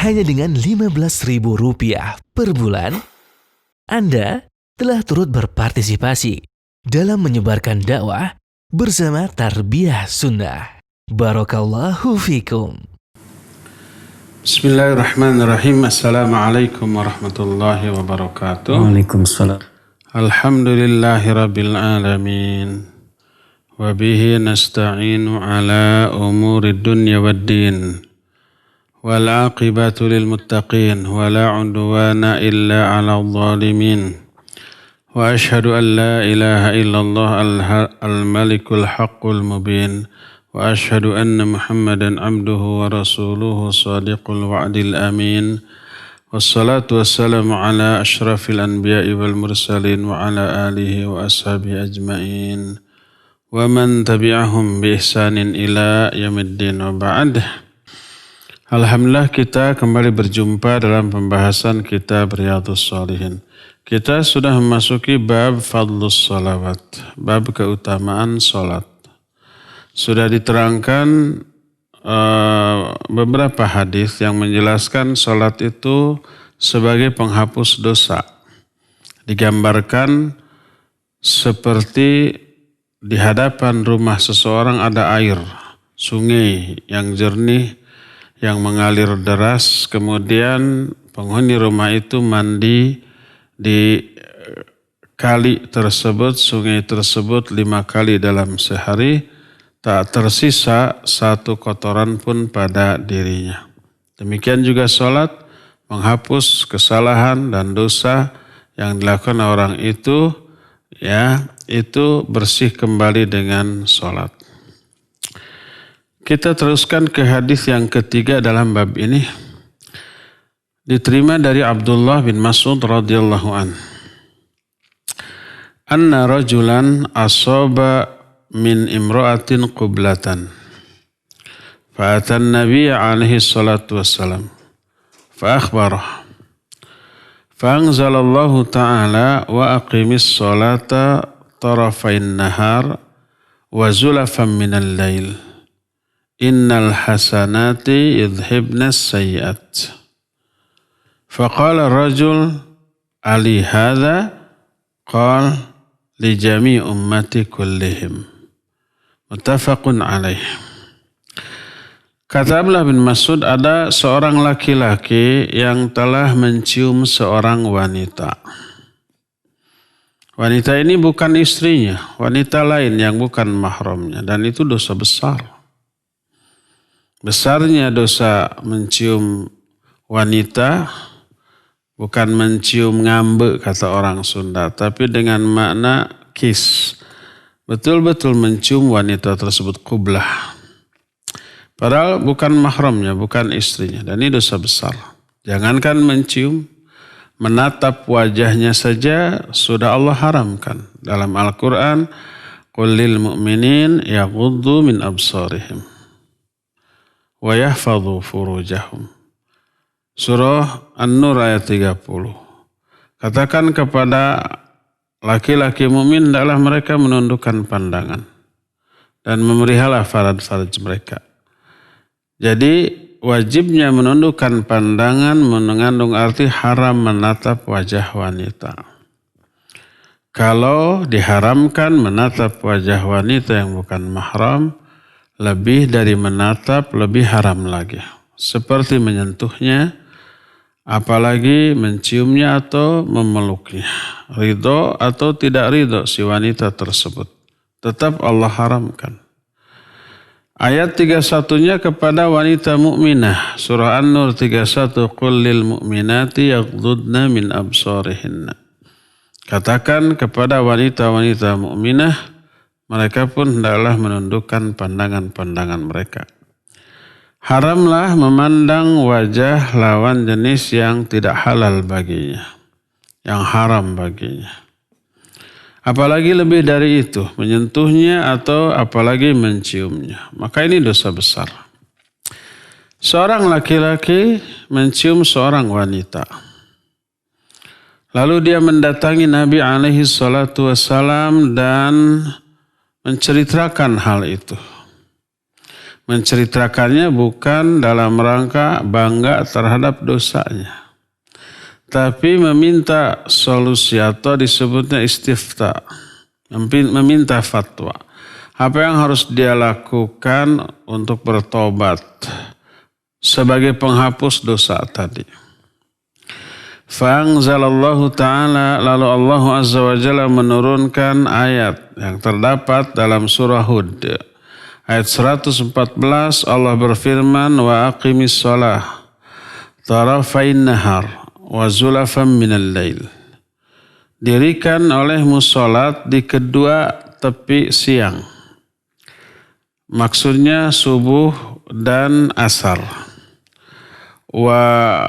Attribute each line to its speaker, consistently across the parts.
Speaker 1: hanya dengan Rp15.000 per bulan, Anda telah turut berpartisipasi dalam menyebarkan dakwah bersama Tarbiyah Sunnah. Barakallahu fikum.
Speaker 2: Bismillahirrahmanirrahim. Assalamualaikum warahmatullahi wabarakatuh.
Speaker 3: Waalaikumsalam.
Speaker 2: Alhamdulillahi rabbil alamin. Wa bihi nasta'inu ala umuri dunya waddin. Wal aqibatu lil muttaqin. Wa la udwana illa ala zalimin. Wa ashhadu an la ilaha illallah al-malikul haqqul mubin. Wa ashhadu anna Muhammadan abduhu wa rasuluhu sadiqul wa'dil amin. Wassalatu wassalamu ala ashrafil anbiya'i wal mursalin wa ala alihi wa ashabihi ajma'in. Wa man tabi'ahum bi ihsanin ila yaumiddin wa ba'd. Alhamdulillah kita kembali berjumpa dalam pembahasan kitab Riyadhus Shalihin. Kita sudah memasuki bab fadlus salawat, bab keutamaan salat. Sudah diterangkan beberapa hadis yang menjelaskan salat itu sebagai penghapus dosa. Digambarkan seperti di hadapan rumah seseorang ada air, sungai yang jernih, yang mengalir deras. Kemudian penghuni rumah itu mandi di kali tersebut, sungai tersebut 5 kali dalam sehari. Tak tersisa satu kotoran pun pada dirinya. Demikian juga sholat menghapus kesalahan dan dosa yang dilakukan orang itu, itu bersih kembali dengan sholat. Kita teruskan ke hadis yang ketiga dalam bab ini. Diterima dari Abdullah bin Mas'ud radhiyallahu an. Anna rajulan asaba min imra'atin qiblatan fa'atan nabiy alaihi salatu wassalam fa'akhbarah fa'anzalallahu ta'ala wa aqimis salata tarafain nahar wa zulafan minal lail innal hasanati yudhibnas sayyi'at faqala rajul ali hadha qala li jami' ummati kullihim. Muttafaqun alaih. Kata Abdullah bin Mas'ud, ada seorang laki-laki yang telah mencium seorang wanita. Wanita ini bukan istrinya, wanita lain yang bukan mahramnya, dan itu dosa besar. Besarnya dosa mencium wanita, bukan mencium ngambe kata orang Sunda, tapi dengan makna kiss. Betul-betul mencium wanita tersebut qublah. Padahal bukan mahramnya, bukan istrinya. Dan ini dosa besar. Jangankan mencium, menatap wajahnya saja sudah Allah haramkan. Dalam Al-Quran, qul lil mu'minin yaghuddu min absarihim wa yahfadhu furujahum. Surah An-Nur ayat 30. Katakan kepada laki-laki mukmin hendaklah mereka menundukkan pandangan dan memeliharlah faraj-faraj mereka. Jadi wajibnya menundukkan pandangan mengandung arti haram menatap wajah wanita. Kalau diharamkan menatap wajah wanita yang bukan mahram, lebih dari menatap lebih haram lagi. Seperti menyentuhnya, apalagi menciumnya atau memeluknya. Ridho atau tidak ridho si wanita tersebut, tetap Allah haramkan. Ayat 31-nya kepada wanita mukminah. Surah An-Nur 31. Qul lil mu'minati yaghdudna min absarihinna. Katakan kepada wanita-wanita mukminah, mereka pun hendaklah menundukkan pandangan-pandangan mereka. Haramlah memandang wajah lawan jenis yang tidak halal baginya, yang haram baginya. Apalagi lebih dari itu, menyentuhnya atau apalagi menciumnya. Maka ini dosa besar. Seorang laki-laki mencium seorang wanita. Lalu dia mendatangi Nabi alaihi salatu wassalam dan menceritakan hal itu. Menceritakannya bukan dalam rangka bangga terhadap dosanya, tapi meminta solusi atau disebutnya istifta, meminta fatwa. Apa yang harus dia lakukan untuk bertobat sebagai penghapus dosa tadi. Fa'anzalallahu ta'ala, lalu Allah Azza wa Jalla menurunkan ayat yang terdapat dalam surah Hud. Ayat 114 Allah berfirman, wa aqimis shalah tarafain nahar wa zulafan minal lail. Dirikan olehmu salat di kedua tepi siang. Maksudnya subuh dan asar. Wa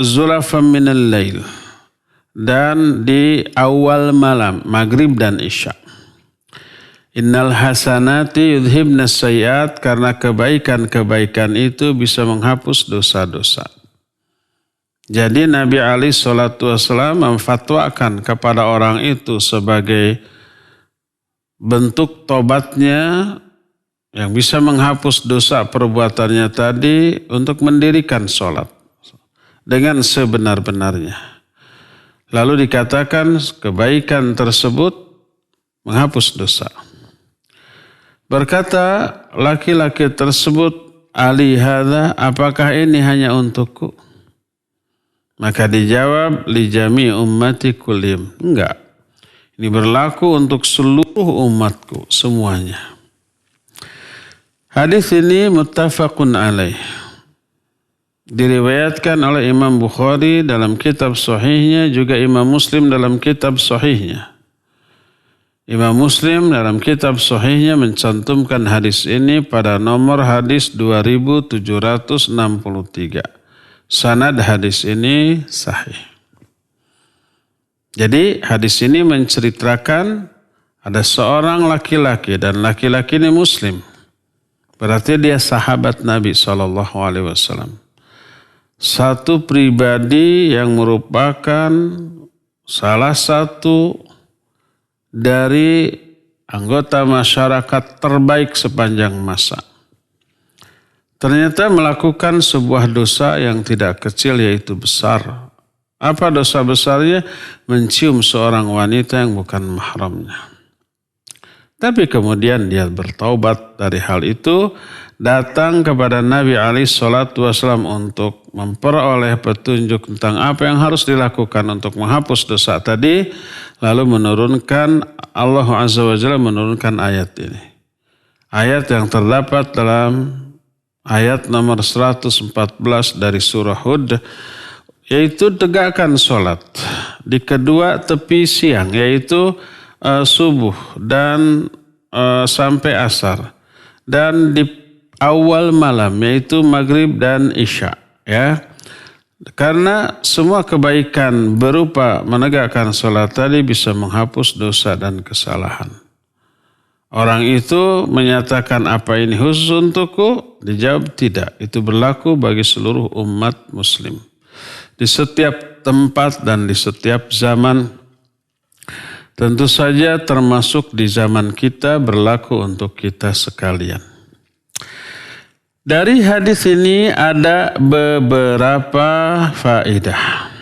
Speaker 2: zulafan minal lail, dan di awal malam, maghrib dan isya. Innal hasanati yudhibnas sayyiat, karena kebaikan-kebaikan itu bisa menghapus dosa-dosa. Jadi Nabi alaihi salatu wasallam memfatwakan kepada orang itu sebagai bentuk tobatnya yang bisa menghapus dosa perbuatannya tadi untuk mendirikan sholat dengan sebenar-benarnya. Lalu dikatakan kebaikan tersebut menghapus dosa. Berkata laki-laki tersebut, Ali hadza, apakah ini hanya untukku? Maka dijawab, li jami ummati kullim. Enggak. Ini berlaku untuk seluruh umatku semuanya. Hadis ini muttafaqun alaih. Diriwayatkan oleh Imam Bukhari dalam kitab sahihnya, juga Imam Muslim dalam kitab sahihnya. Imam Muslim dalam kitab sahihnya mencantumkan hadis ini pada nomor hadis 2763. Sanad hadis ini sahih. Jadi hadis ini menceritakan ada seorang laki-laki, dan laki-laki ini Muslim. Berarti dia sahabat Nabi SAW. Satu pribadi yang merupakan salah satu dari anggota masyarakat terbaik sepanjang masa. Ternyata melakukan sebuah dosa yang tidak kecil, yaitu besar. Apa dosa besarnya? Mencium seorang wanita yang bukan mahramnya. Tapi kemudian dia bertaubat dari hal itu, datang kepada Nabi SAW untuk memperoleh petunjuk tentang apa yang harus dilakukan untuk menghapus dosa tadi. Lalu menurunkan, Allah Azza wa Jalla menurunkan ayat ini. Ayat yang terdapat dalam ayat nomor 114 dari surah Hud, yaitu tegakkan sholat di kedua tepi siang, yaitu subuh dan sampai asar, dan di awal malam, yaitu maghrib dan isya, ya. Karena semua kebaikan berupa menegakkan sholat tadi bisa menghapus dosa dan kesalahan. Orang itu menyatakan, apa ini khusus untukku? Dijawab tidak. Itu berlaku bagi seluruh umat muslim. Di setiap tempat dan di setiap zaman. Tentu saja termasuk di zaman kita, berlaku untuk kita sekalian. Dari hadis ini ada beberapa faedah.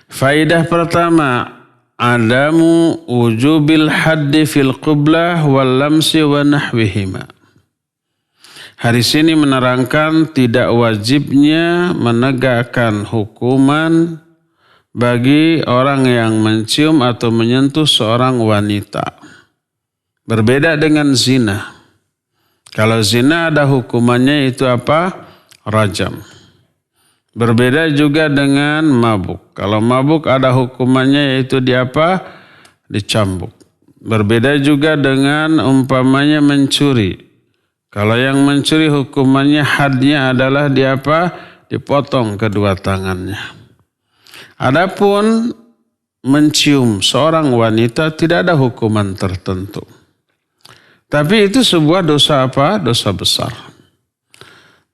Speaker 2: Faedah pertama, adamu wujubil haddi fil qiblah wal lamsi wa nahwihima. Hadis ini menerangkan tidak wajibnya menegakkan hukuman bagi orang yang mencium atau menyentuh seorang wanita. Berbeda dengan zina. Kalau zina ada hukumannya, itu apa? Rajam. Berbeda juga dengan mabuk. Kalau mabuk ada hukumannya, yaitu di apa? Dicambuk. Berbeda juga dengan umpamanya mencuri. Kalau yang mencuri hukumannya hadnya adalah di apa? Dipotong kedua tangannya. Adapun mencium seorang wanita tidak ada hukuman tertentu. Tapi itu sebuah dosa apa? Dosa besar.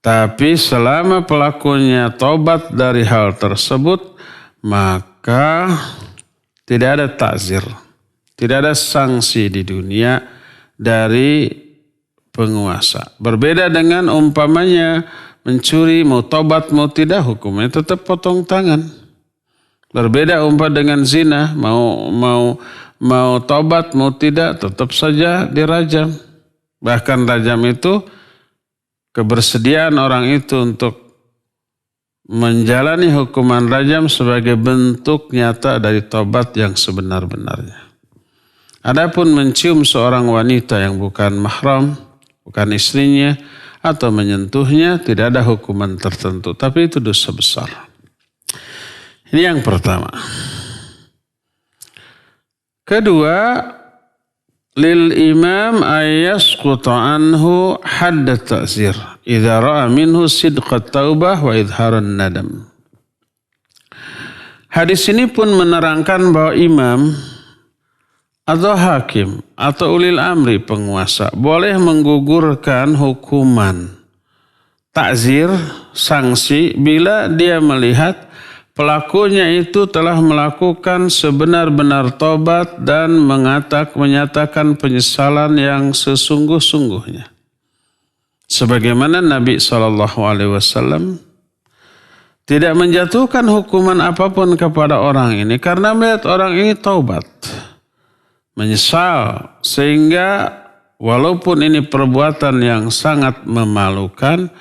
Speaker 2: Tapi selama pelakunya tobat dari hal tersebut, maka tidak ada ta'zir. Tidak ada sanksi di dunia dari penguasa. Berbeda dengan umpamanya mencuri, mau tobat mau tidak, hukumnya tetap potong tangan. Berbeda dengan zina, mau tobat mau tidak, tetap saja dirajam. Bahkan rajam itu kebersediaan orang itu untuk menjalani hukuman rajam sebagai bentuk nyata dari tobat yang sebenar-benarnya. Adapun mencium seorang wanita yang bukan mahram, bukan istrinya, atau menyentuhnya, tidak ada hukuman tertentu. Tapi itu dosa besar. Ini yang pertama. Kedua, lil imam ayasquta anhu hadd ta'zir idza ra'a minhu sidqat taubah wa idharan nadam. Hadis ini pun menerangkan bahwa imam atau hakim atau ulil amri penguasa boleh menggugurkan hukuman ta'zir, sanksi, bila dia melihat pelakunya itu telah melakukan sebenar-benar tobat dan menyatakan penyesalan yang sesungguh-sungguhnya. Sebagaimana Nabi SAW tidak menjatuhkan hukuman apapun kepada orang ini karena melihat orang ini taubat, menyesal, sehingga walaupun ini perbuatan yang sangat memalukan,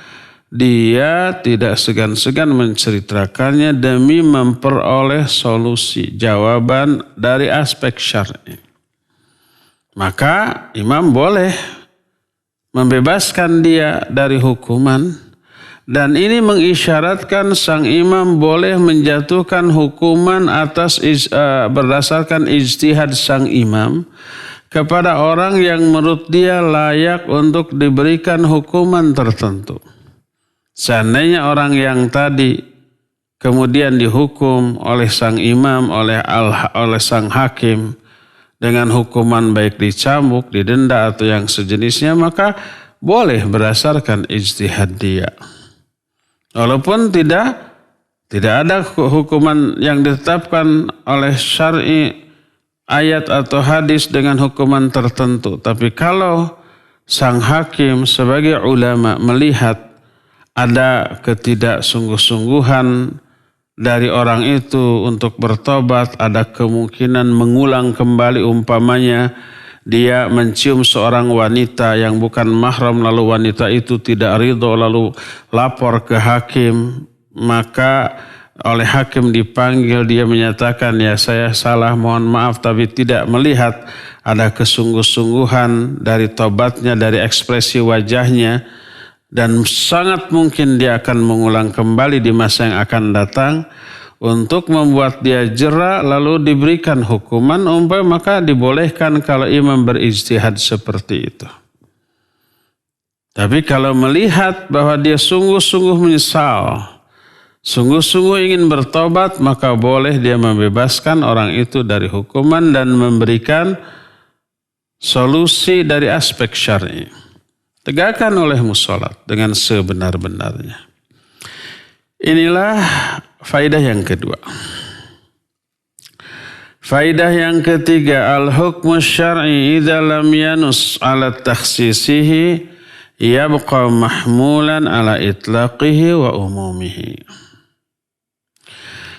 Speaker 2: dia tidak segan-segan menceritakannya demi memperoleh solusi, jawaban dari aspek syar'i. Maka imam boleh membebaskan dia dari hukuman, dan ini mengisyaratkan sang imam boleh menjatuhkan hukuman berdasarkan ijtihad sang imam kepada orang yang menurut dia layak untuk diberikan hukuman tertentu. Seandainya orang yang tadi kemudian dihukum oleh sang imam, oleh sang hakim dengan hukuman baik dicambuk, didenda atau yang sejenisnya, maka boleh berdasarkan ijtihad dia. Walaupun tidak ada hukuman yang ditetapkan oleh syar'i ayat atau hadis dengan hukuman tertentu. Tapi kalau sang hakim sebagai ulama melihat ada ketidaksungguh-sungguhan dari orang itu untuk bertobat, ada kemungkinan mengulang kembali, umpamanya dia mencium seorang wanita yang bukan mahram lalu wanita itu tidak ridho lalu lapor ke hakim, maka oleh hakim dipanggil, dia menyatakan ya saya salah, mohon maaf, tapi tidak melihat ada kesungguh-sungguhan dari tobatnya, dari ekspresi wajahnya, dan sangat mungkin dia akan mengulang kembali di masa yang akan datang untuk membuat dia jera lalu diberikan hukuman, maka dibolehkan kalau imam berijtihad seperti itu. Tapi kalau melihat bahwa dia sungguh-sungguh menyesal, sungguh-sungguh ingin bertobat, maka boleh dia membebaskan orang itu dari hukuman dan memberikan solusi dari aspek syar'i. Tegakkan olehmu salat dengan sebenar-benarnya. Inilah faidah yang kedua. Faidah yang ketiga, al-hukmu syar'i idza lam yanus ala takhsisihi yabqa mahmulan ala itlaqihi wa umumihi.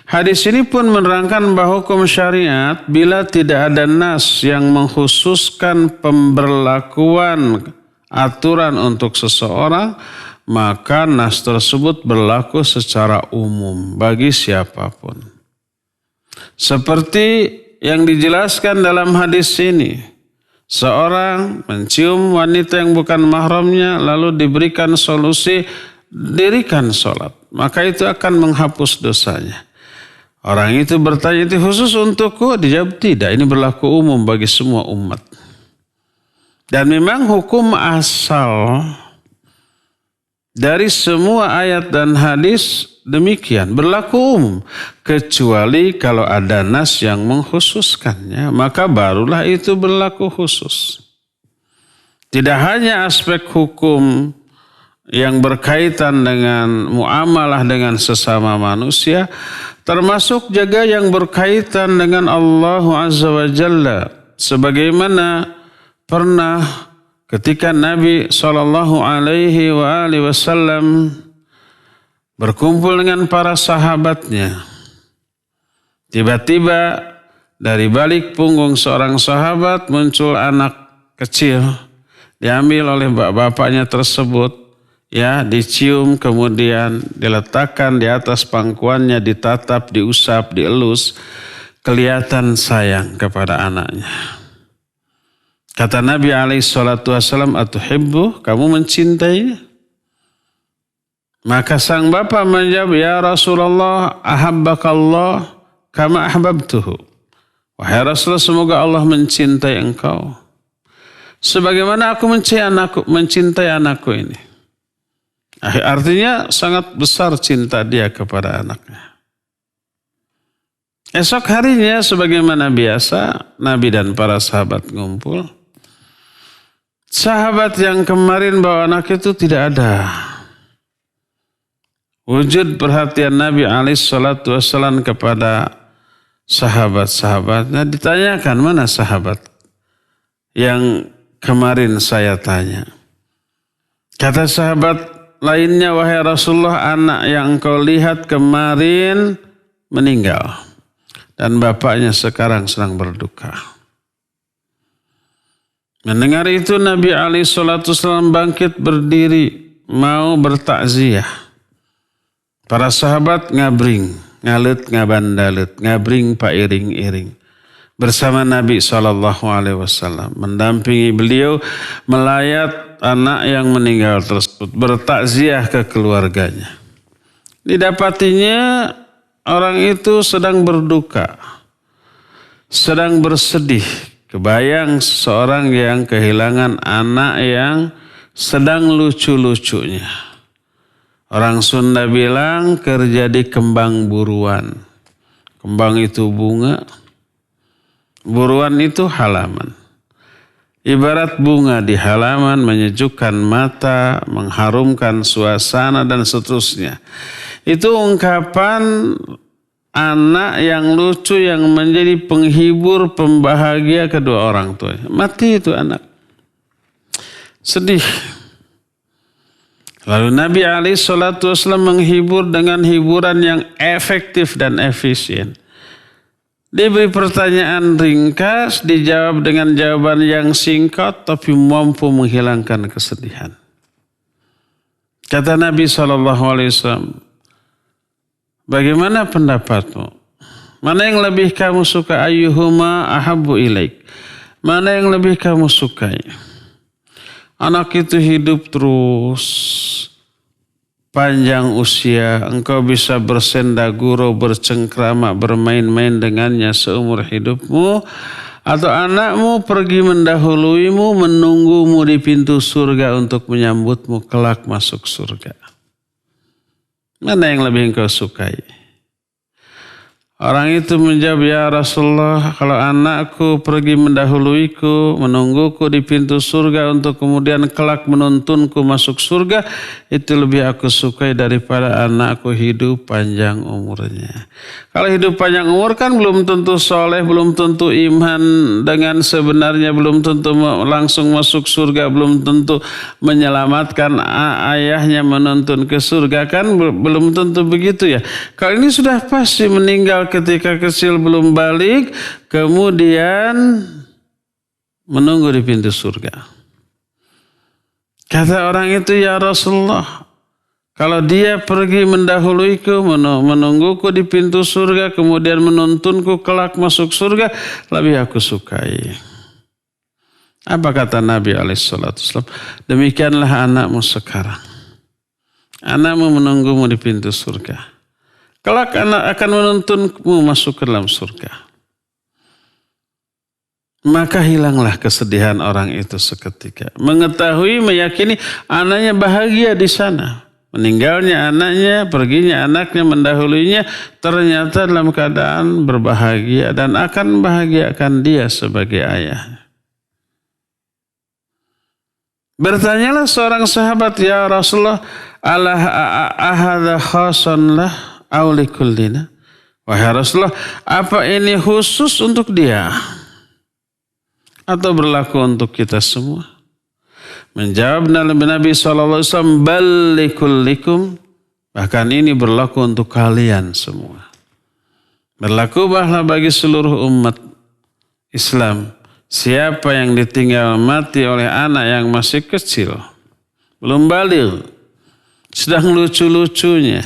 Speaker 2: Hadis ini pun menerangkan bahwa hukum syariat bila tidak ada nas yang mengkhususkan pemberlakuan aturan untuk seseorang, maka nas tersebut berlaku secara umum bagi siapapun. Seperti yang dijelaskan dalam hadis ini, seorang mencium wanita yang bukan mahramnya lalu diberikan solusi, dirikan sholat, maka itu akan menghapus dosanya. Orang itu bertanya, itu khusus untukku? Dijawab tidak, ini berlaku umum bagi semua umat. Dan memang hukum asal dari semua ayat dan hadis demikian, berlaku umum. Kecuali kalau ada nas yang mengkhususkannya, maka barulah itu berlaku khusus. Tidak hanya aspek hukum yang berkaitan dengan muamalah dengan sesama manusia, termasuk juga yang berkaitan dengan Allah Azza wa Jalla. Sebagaimana pernah ketika Nabi SAW berkumpul dengan para sahabatnya, tiba-tiba dari balik punggung seorang sahabat muncul anak kecil, diambil oleh bapaknya tersebut, ya, dicium, kemudian diletakkan di atas pangkuannya, ditatap, diusap, dielus, kelihatan sayang kepada anaknya. Kata Nabi SAW, atuhibbu, kamu mencintainya? Maka sang bapak menjawab, ya Rasulullah, ahabbakallah kama ahbabtuhu. Wahai Rasulullah, semoga Allah mencintai engkau sebagaimana aku mencintai anakku ini. Artinya sangat besar cinta dia kepada anaknya. Esok harinya sebagaimana biasa, Nabi dan para sahabat ngumpul. Sahabat yang kemarin bawa anak itu tidak ada. Wujud perhatian Nabi SAW kepada sahabat-sahabatnya. Ditanyakan, mana sahabat yang kemarin saya tanya? Kata sahabat lainnya, wahai Rasulullah, anak yang engkau lihat kemarin meninggal. Dan bapaknya sekarang sedang berduka. Mendengar itu Nabi SAW bangkit berdiri mau bertakziah. Para sahabat ngabring, ngalut ngabandalut, ngabring pairing-iring bersama Nabi SAW, mendampingi beliau melayat anak yang meninggal tersebut, bertakziah ke keluarganya. Didapatinya orang itu sedang berduka, sedang bersedih. Kebayang seorang yang kehilangan anak yang sedang lucu-lucunya. Orang Sunda bilang kerja di kembang buruan. Kembang itu bunga, buruan itu halaman. Ibarat bunga di halaman, menyejukkan mata, mengharumkan suasana dan seterusnya. Itu ungkapan anak yang lucu yang menjadi penghibur, pembahagia kedua orang tua. Mati itu anak. Sedih. Lalu Nabi SAW menghibur dengan hiburan yang efektif dan efisien. Diberi pertanyaan ringkas, dijawab dengan jawaban yang singkat tapi mampu menghilangkan kesedihan. Kata Nabi SAW, bagaimana pendapatmu? Mana yang lebih kamu suka? Ayyuhuma ahabbu ilaik. Mana yang lebih kamu sukai? Anak itu hidup terus, panjang usia, engkau bisa bersenda gurau, bercengkrama, bermain-main dengannya seumur hidupmu, atau anakmu pergi mendahuluimu, menunggumu di pintu surga untuk menyambutmu kelak masuk surga. Mana yang lebih engkau sukai? Orang itu menjawab, ya Rasulullah, kalau anakku pergi mendahuluiku, menungguku di pintu surga untuk kemudian kelak menuntunku masuk surga, itu lebih aku sukai daripada anakku hidup panjang umurnya. Kalau hidup panjang umur kan belum tentu soleh, belum tentu iman dengan sebenarnya, belum tentu langsung masuk surga, belum tentu menyelamatkan ayahnya menuntun ke surga, kan belum tentu begitu ya. Kalau ini sudah pasti meninggal ketika kecil belum balik, kemudian menunggu di pintu surga. Kata orang itu, ya Rasulullah, kalau dia pergi mendahuluiku, menungguku di pintu surga, kemudian menuntunku kelak masuk surga, lebih aku sukai. Apa kata Nabi SAW? Demikianlah anakmu sekarang. Anakmu menunggumu di pintu surga. Kelak anak akan menuntunmu masuk ke dalam surga. Maka hilanglah kesedihan orang itu seketika. Mengetahui, meyakini anaknya bahagia di sana. Meninggalnya anaknya, perginya anaknya, mendahulunya, ternyata dalam keadaan berbahagia dan akan membahagiakan dia sebagai ayah. Bertanyalah seorang sahabat, ya Rasulullah, ala ahadha khasan lah aulikullina. Wahai Rasulullah, apa ini khusus untuk dia atau berlaku untuk kita semua? Menjawab Nabi SAW, bal likullikum, bahkan ini berlaku untuk kalian semua. Berlaku bahwa bagi seluruh umat Islam, siapa yang ditinggal mati oleh anak yang masih kecil, belum baligh, sedang lucu-lucunya,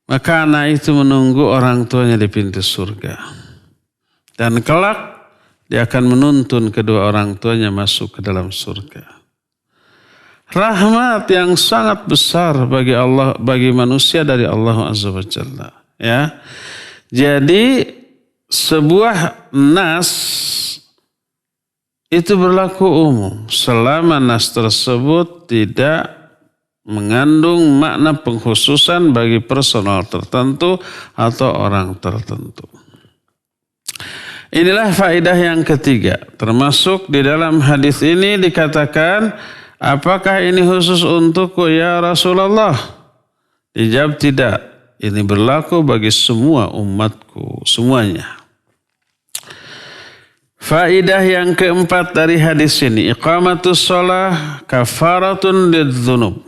Speaker 2: maka anak itu menunggu orang tuanya di pintu surga. Dan kelak dia akan menuntun kedua orang tuanya masuk ke dalam surga. Rahmat yang sangat besar bagi Allah, bagi manusia dari Allah Azza wa Jalla. Ya. Jadi sebuah nas itu berlaku umum selama nas tersebut tidak mengandung makna pengkhususan bagi personal tertentu atau orang tertentu. Inilah faedah yang ketiga. Termasuk di dalam hadis ini dikatakan, apakah ini khusus untukku ya Rasulullah? Dijawab tidak. Ini berlaku bagi semua umatku, semuanya. Faedah yang keempat dari hadis ini, iqamatus shalah kafaratun lidzunub.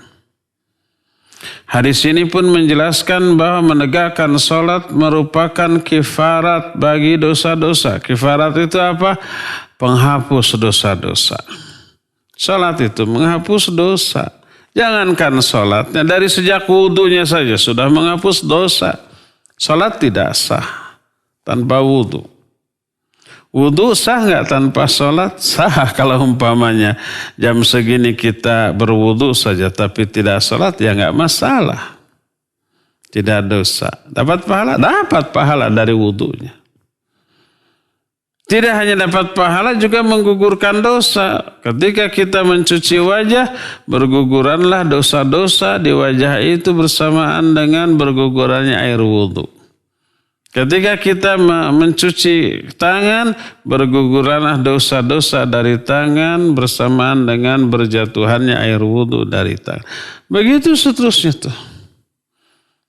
Speaker 2: Hadis ini pun menjelaskan bahwa menegakkan sholat merupakan kifarat bagi dosa-dosa. Kifarat itu apa? Penghapus dosa-dosa. Sholat itu menghapus dosa. Jangankan sholatnya, dari sejak wudunya saja sudah menghapus dosa. Sholat tidak sah tanpa wudu. Wudu sah nggak tanpa sholat? Sah kalau umpamanya jam segini kita berwudu saja tapi tidak sholat ya nggak masalah. Tidak dosa. Dapat pahala? Dapat pahala dari wudunya. Tidak hanya dapat pahala juga menggugurkan dosa. Ketika kita mencuci wajah, berguguranlah dosa-dosa di wajah itu bersamaan dengan bergugurannya air wudu. Ketika kita mencuci tangan, berguguranlah dosa-dosa dari tangan bersamaan dengan berjatuhannya air wudhu dari tangan. Begitu seterusnya tuh.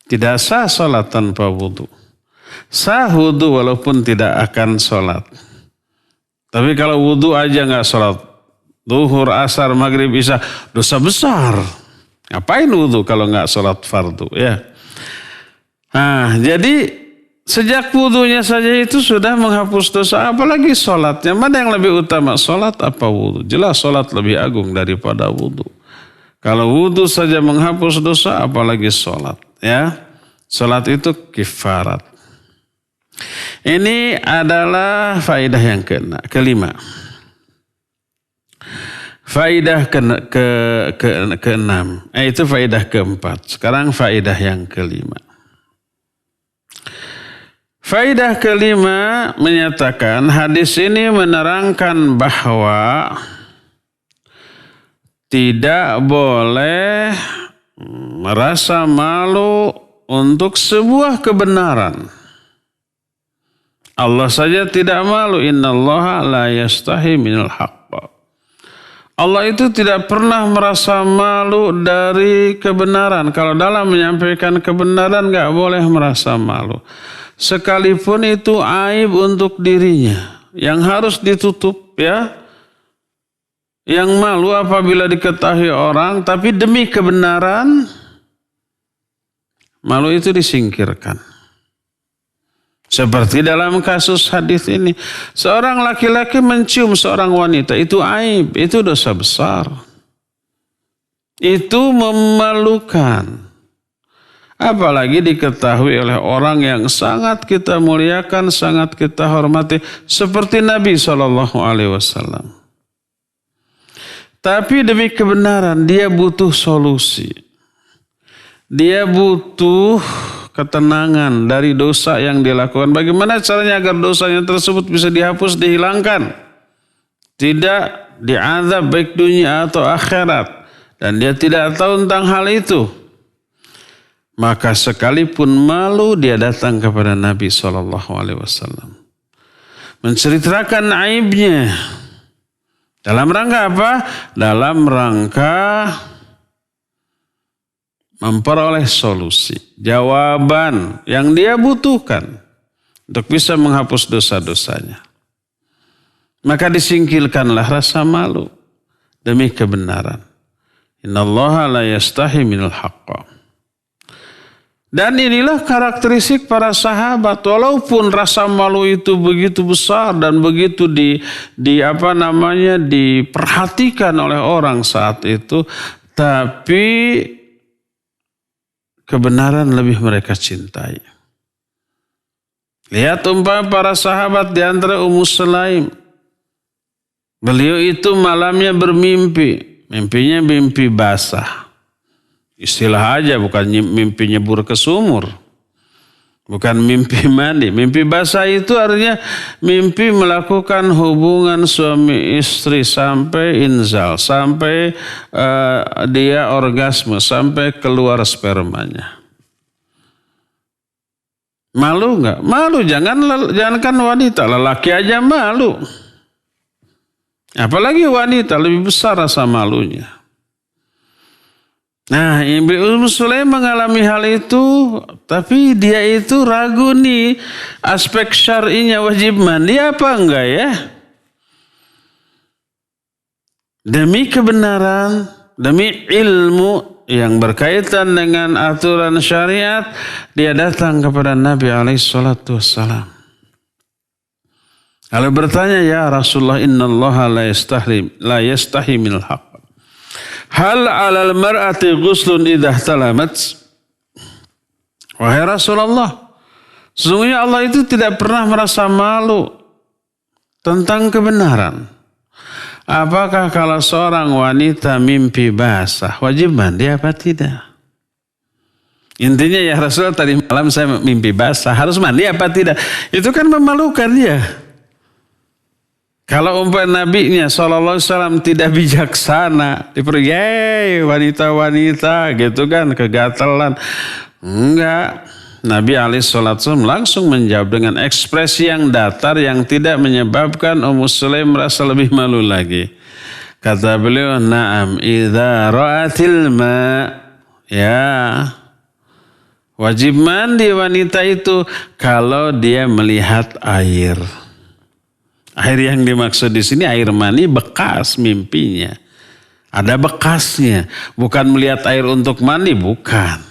Speaker 2: Tidak sah sholat tanpa wudhu. Sah wudhu walaupun tidak akan sholat. Tapi kalau wudhu aja nggak sholat, zuhur, asar, maghrib, isya, dosa besar. Ngapain wudhu kalau nggak sholat fardu ya? Nah, jadi sejak wudunya saja itu sudah menghapus dosa, apalagi sholatnya. Mana yang lebih utama, sholat apa wudu? Jelas sholat lebih agung daripada wudu. Kalau wudu saja menghapus dosa, apalagi sholat. Ya, sholat itu kifarat. Ini adalah faedah yang kelima. Faedah keenam. Itu faedah keempat. Sekarang faedah yang kelima. Faedah kelima menyatakan hadis ini menerangkan bahwa tidak boleh merasa malu untuk sebuah kebenaran. Allah saja tidak malu. Innallaha la yastahi minal haqq. Allah itu tidak pernah merasa malu dari kebenaran. Kalau dalam menyampaikan kebenaran nggak boleh merasa malu. Sekalipun itu aib untuk dirinya yang harus ditutup ya. Yang malu apabila diketahui orang, tapi demi kebenaran malu itu disingkirkan. Seperti dalam kasus hadis ini, seorang laki-laki mencium seorang wanita, itu aib, itu dosa besar. Itu memalukan. Apalagi diketahui oleh orang yang sangat kita muliakan, sangat kita hormati. Seperti Nabi SAW. Tapi demi kebenaran, dia butuh solusi. Dia butuh ketenangan dari dosa yang dilakukan. Bagaimana caranya agar dosanya tersebut bisa dihapus, dihilangkan. Tidak diazab baik dunia atau akhirat. Dan dia tidak tahu tentang hal itu. Maka sekalipun malu dia datang kepada Nabi SAW. Menceritakan aibnya. Dalam rangka apa? Dalam rangka memperoleh solusi. Jawaban yang dia butuhkan. Untuk bisa menghapus dosa-dosanya. Maka disingkirkanlah rasa malu. demi kebenaran. Innallaha la yastahi minal haqq. Dan inilah karakteristik para sahabat. Walaupun rasa malu itu begitu besar dan begitu diperhatikan oleh orang saat itu, tapi kebenaran lebih mereka cintai. Lihat umpama para sahabat di antara Ummu Sulaim. Beliau itu malamnya bermimpi. Mimpinya mimpi basah. Istilah aja, bukan mimpi nyebur ke sumur. Bukan mimpi mandi. Mimpi basah itu artinya mimpi melakukan hubungan suami istri sampai inzal. Sampai dia orgasme. Sampai keluar spermanya. Malu nggak? Malu. Jangankan wanita. Lelaki aja malu. Apalagi wanita, lebih besar rasa malunya. Nah, Ibu Ummu Sulaim mengalami hal itu, tapi dia itu ragu nih, aspek syar'inya wajib mandi apa enggak ya? Demi kebenaran, demi ilmu yang berkaitan dengan aturan syariat, dia datang kepada Nabi SAW. Lalu bertanya, ya Rasulullah, innallaha la yastahi minal haqq. Hal 'alal mar'ati ghuslun idza talamat? Wahai Rasulullah, sesungguhnya Allah itu tidak pernah merasa malu tentang kebenaran. Apakah kalau seorang wanita mimpi basah wajib mandi apa tidak? Intinya ya Rasulullah, tadi malam saya mimpi basah, harus mandi apa tidak? Itu kan memalukan dia. Kalau umpama nabinya SAW tidak bijaksana, dipergi wanita-wanita gitu kan, kegatalan. Enggak. Nabi SAW langsung menjawab dengan ekspresi yang datar yang tidak menyebabkan Ummu Sulaim merasa lebih malu lagi. Kata beliau, na'am idza ra'atil ma. Ya. Wajib mandi wanita itu kalau dia melihat air. Air yang dimaksud di sini air mani bekas mimpinya. Ada bekasnya. Bukan melihat air untuk mandi, bukan.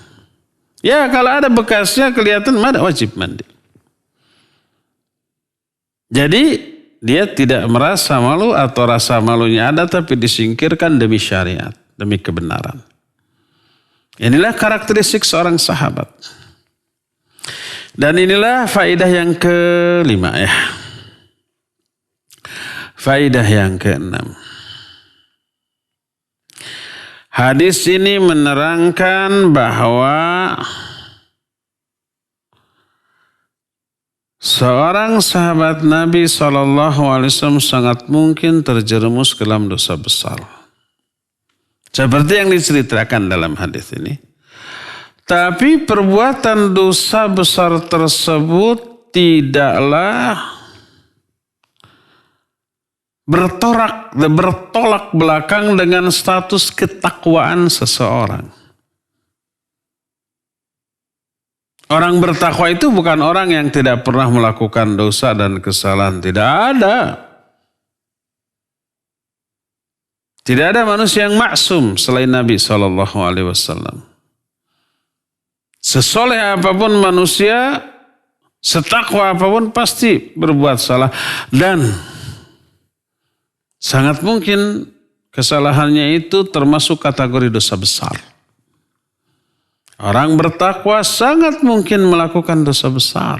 Speaker 2: Ya kalau ada bekasnya kelihatan mana wajib mandi. Jadi dia tidak merasa malu atau rasa malunya ada tapi disingkirkan demi syariat, demi kebenaran. Inilah karakteristik seorang sahabat. Dan inilah faedah yang kelima ya. Faedah yang keenam. Hadis ini menerangkan bahwa seorang sahabat Nabi SAW sangat mungkin terjerumus ke dalam dosa besar. Seperti yang diceritakan dalam hadis ini. Tapi perbuatan dosa besar tersebut tidaklah bertolak belakang dengan status ketakwaan seseorang. Orang bertakwa itu bukan orang yang tidak pernah melakukan dosa dan kesalahan. Tidak ada. Tidak ada manusia yang maksum selain Nabi SAW. Sesoleh apapun manusia, setakwa apapun pasti berbuat salah. Dan sangat mungkin kesalahannya itu termasuk kategori dosa besar. Orang bertakwa sangat mungkin melakukan dosa besar.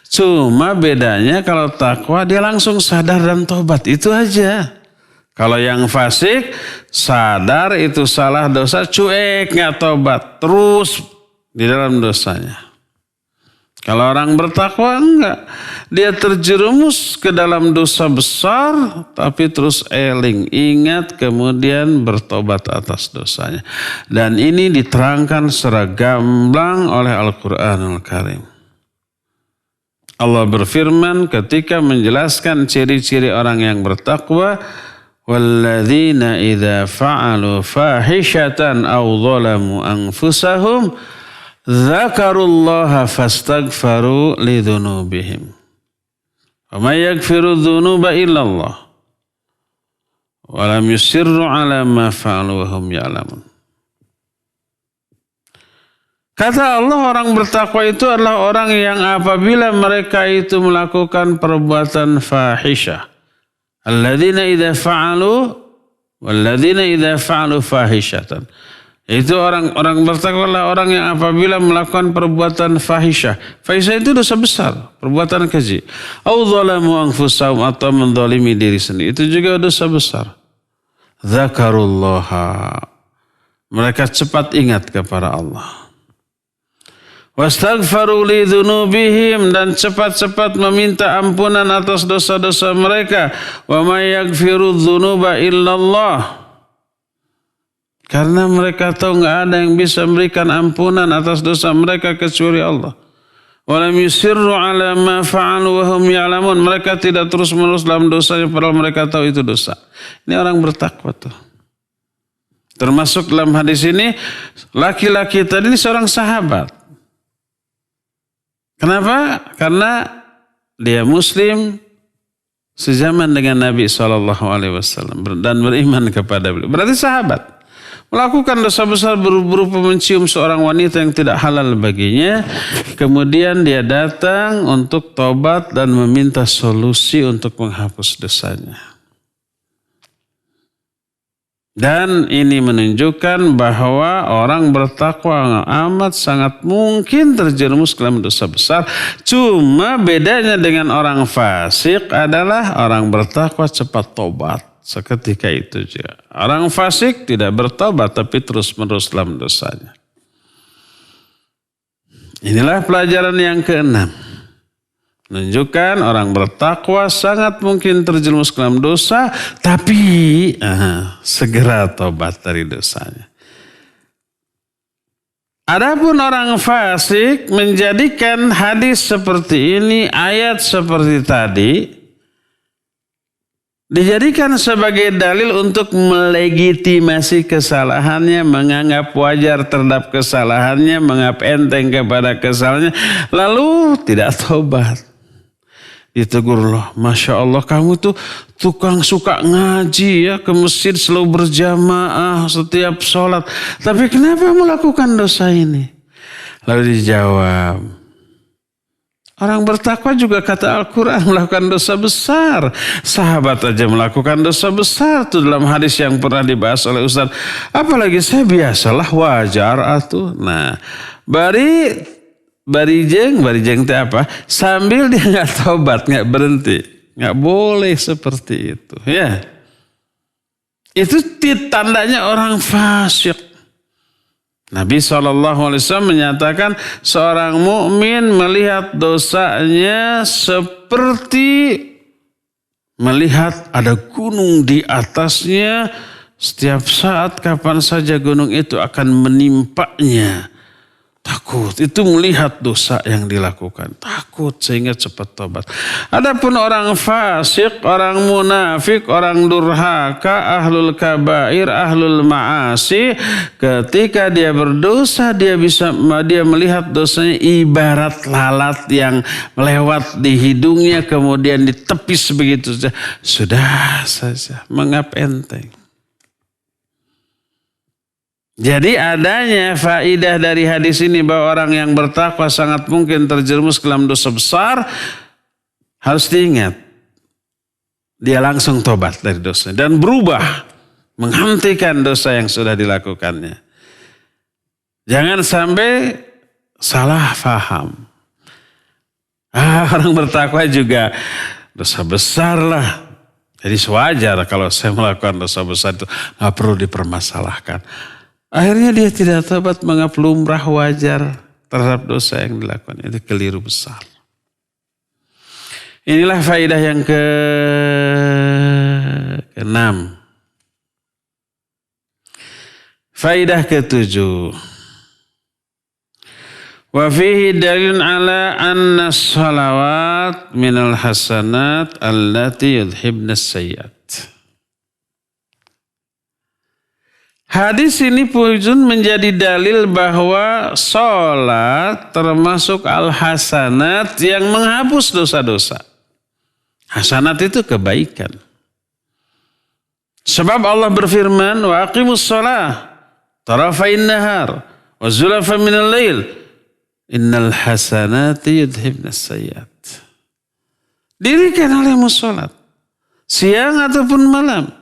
Speaker 2: Cuma bedanya kalau takwa dia langsung sadar dan tobat. Itu aja. Kalau yang fasik sadar itu salah dosa, cuek gak tobat. Terus di dalam dosanya. Kalau orang bertakwa enggak. Dia terjerumus ke dalam dosa besar tapi terus ingat kemudian bertobat atas dosanya. Dan ini diterangkan secara gamblang oleh Al-Qur'anul Karim. Allah berfirman ketika menjelaskan ciri-ciri orang yang bertakwa, walladzina idza fa'alu fahishatan aw zalamu anfusahum dzakarullaha fastaghfaru lidzunubihim. Wa may yaghfiru dzunuba illallah. wa lam yusirru ala ma fa'alu wa hum ya'lamun. Kata Allah, orang bertakwa itu adalah orang yang apabila mereka itu melakukan perbuatan fahisyah. Alladzina idza fa'alu walladzina idza fa'alu fahishatan. Itu orang bertakwa adalah orang yang apabila melakukan perbuatan fahisyah. Fahisyah itu dosa besar, perbuatan keji. Au dzalamu anfusahum, atau menzalimi diri sendiri. Itu juga dosa besar. Dzakarullaha. Mereka cepat ingat kepada Allah. Wastaghfaru li dzunubihim, dan cepat-cepat meminta ampunan atas dosa-dosa mereka. Wa may yaghfiru dzunuba illallah. Karena mereka tahu enggak ada yang bisa memberikan ampunan atas dosa mereka kecuali Allah. Wa lam yusirru ala ma fa'alu wa hum ya'lamun. Mereka tidak terus-menerus dalam dosanya padahal mereka tahu itu dosa. Ini orang bertakwa tuh. Termasuk dalam hadis ini laki-laki tadi ini seorang sahabat. Kenapa? Karena dia Muslim sezaman dengan Nabi SAW dan beriman kepada beliau. Berarti sahabat. Melakukan dosa besar berupa mencium seorang wanita yang tidak halal baginya. Kemudian dia datang untuk tobat dan meminta solusi untuk menghapus dosanya. Dan ini menunjukkan bahwa orang bertakwa amat sangat mungkin terjerumus dalam dosa besar. Cuma bedanya dengan orang fasik adalah orang bertakwa cepat tobat seketika itu juga. Orang fasik tidak bertobat tapi terus-menerus dalam dosanya. Inilah pelajaran yang keenam. Menunjukkan orang bertakwa sangat mungkin terjerumus ke dalam dosa, tapi segera tobat dari dosanya. Adapun orang fasik menjadikan hadis seperti ini, ayat seperti tadi, dijadikan sebagai dalil untuk melegitimasi kesalahannya, menganggap wajar terhadap kesalahannya, menganggap enteng kepada kesalahannya, lalu tidak tobat. Ditegur loh, Masya Allah kamu tuh tukang suka ngaji ya, ke masjid selalu berjamaah setiap sholat. Tapi kenapa melakukan dosa ini? Lalu dijawab, orang bertakwa juga kata Al-Quran melakukan dosa besar. Sahabat aja melakukan dosa besar tuh dalam hadis yang pernah dibahas oleh Ustaz. Apalagi saya biasalah wajar atuh. Nah, Barijeng itu apa? Sambil dia nggak tobat, nggak berhenti, nggak boleh seperti itu. Ya, itu tandanya orang fasik. Nabi SAW menyatakan seorang mukmin melihat dosanya seperti melihat ada gunung di atasnya. Setiap saat, kapan saja gunung itu akan menimpanya. Takut, itu melihat dosa yang dilakukan. Takut sehingga cepat tobat. Adapun orang fasik, orang munafik, orang durhaka, ahlul kabair, ahlul ma'asi, ketika dia berdosa, dia melihat dosanya ibarat lalat yang melewat di hidungnya kemudian ditepis begitu saja. Sudah saja, menganggap enteng. Jadi adanya faidah dari hadis ini bahwa orang yang bertakwa sangat mungkin terjerumus ke dalam dosa besar, harus diingat. Dia langsung tobat dari dosa dan berubah, menghentikan dosa yang sudah dilakukannya. Jangan sampai salah faham. Orang bertakwa juga dosa besar lah. Jadi sewajar kalau saya melakukan dosa besar itu gak perlu dipermasalahkan. Akhirnya dia tidak tobat, menganggap lumrah wajar terhadap dosa yang dilakukan. Itu keliru besar. Inilah faedah yang ke-6. Faedah ke-7. Wa fihi dalilun ala anna salawat minal hasanat allati yudhibna sayyiat. Hadis ini pun menjadi dalil bahwa sholat termasuk al-hasanat yang menghapus dosa-dosa. Hasanat itu kebaikan. Sebab Allah berfirman, wa aqimus shalah tarafain nahar wa zulafan minal lail innal hasanati yudhibnas sayyiat. Dirikan olehmu salat siang ataupun malam.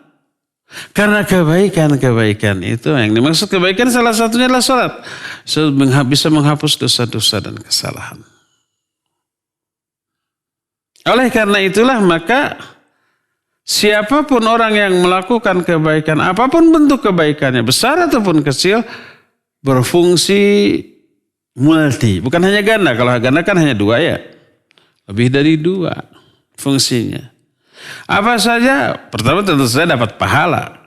Speaker 2: Karena kebaikan-kebaikan itu, yang dimaksud kebaikan salah satunya adalah salat. Bisa menghapus dosa-dosa dan kesalahan. Oleh karena itulah maka siapapun orang yang melakukan kebaikan, apapun bentuk kebaikannya, besar ataupun kecil, berfungsi multi. Bukan hanya ganda, kalau ganda kan hanya 2 ya. Lebih dari 2 fungsinya. Apa saja? Pertama tentu saja dapat pahala.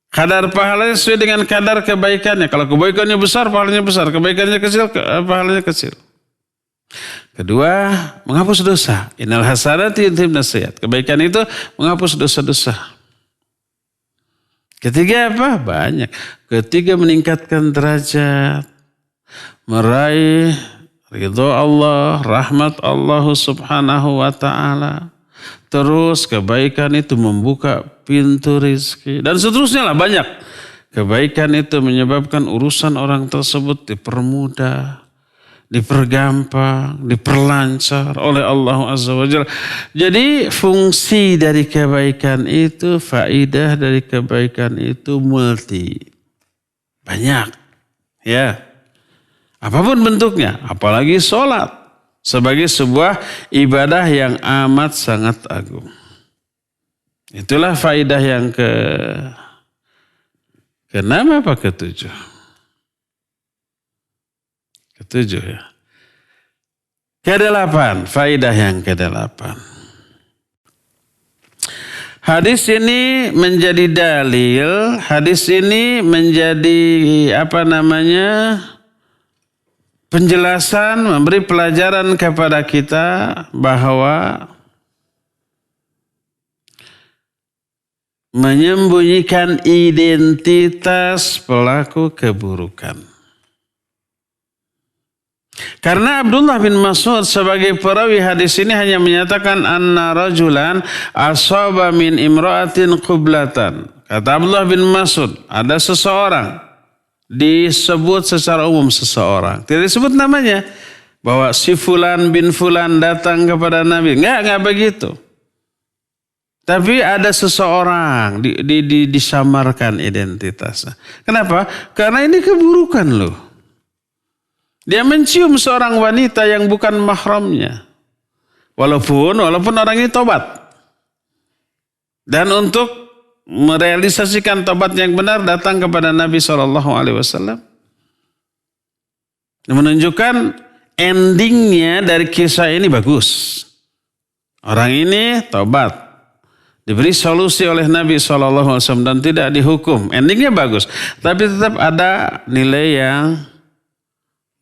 Speaker 2: Kadar pahalanya sesuai dengan kadar kebaikannya. Kalau kebaikannya besar, pahalanya besar. Kebaikannya kecil, pahalanya kecil. Kedua, menghapus dosa. Innal hasanati yudhibnas sayyiat. Kebaikan itu menghapus dosa-dosa. Ketiga apa? Banyak. Ketiga, meningkatkan derajat. Meraih ridho Allah, rahmat Allah subhanahu wa ta'ala. Terus kebaikan itu membuka pintu rizki. Dan seterusnya lah banyak. Kebaikan itu menyebabkan urusan orang tersebut dipermudah, dipergampang, diperlancar oleh Allah Azza wa Jalla. Jadi fungsi dari kebaikan itu, faidah dari kebaikan itu multi. Banyak. Ya. Apapun bentuknya, apalagi sholat. Sebagai sebuah ibadah yang amat sangat agung. Itulah faidah yang ke-6 apa ke-7? Ke-7 ya. Ke-8, faidah yang ke-8. Hadis ini menjadi dalil, hadis ini menjadi penjelasan, memberi pelajaran kepada kita bahwa menyembunyikan identitas pelaku keburukan. Karena Abdullah bin Mas'ud sebagai perawi hadis ini hanya menyatakan anna rajulan asaba min imra'atin qublatan. Kata Abdullah bin Mas'ud, ada seseorang, disebut secara umum seseorang. Tidak disebut namanya. Bahwa si fulan bin fulan datang kepada Nabi. Enggak begitu. Tapi ada seseorang disamarkan identitasnya. Kenapa? Karena ini keburukan loh. Dia mencium seorang wanita yang bukan mahramnya. Walaupun orang ini tobat. Dan untuk merealisasikan tobat yang benar datang kepada Nabi SAW. Menunjukkan endingnya dari kisah ini bagus. Orang ini tobat. Diberi solusi oleh Nabi SAW dan tidak dihukum. Endingnya bagus. Tapi tetap ada nilai yang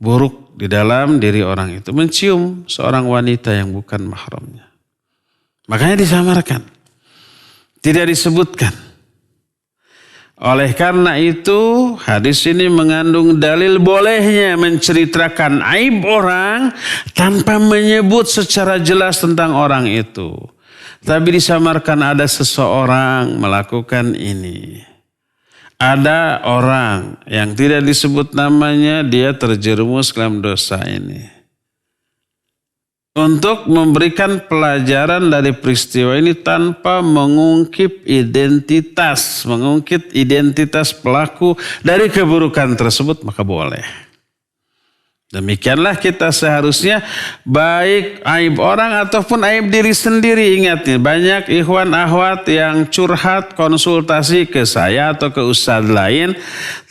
Speaker 2: buruk di dalam diri orang itu. Mencium seorang wanita yang bukan mahramnya. Makanya disamarkan. Tidak disebutkan. Oleh karena itu, hadis ini mengandung dalil bolehnya menceritakan aib orang tanpa menyebut secara jelas tentang orang itu. Tapi disamarkan ada seseorang melakukan ini. Ada orang yang tidak disebut namanya, dia terjerumus dalam dosa ini. Untuk memberikan pelajaran dari peristiwa ini tanpa mengungkit identitas pelaku dari keburukan tersebut, maka boleh. Demikianlah kita seharusnya baik aib orang ataupun aib diri sendiri. Ingat nih, banyak ikhwan akhwat yang curhat konsultasi ke saya atau ke ustadz lain,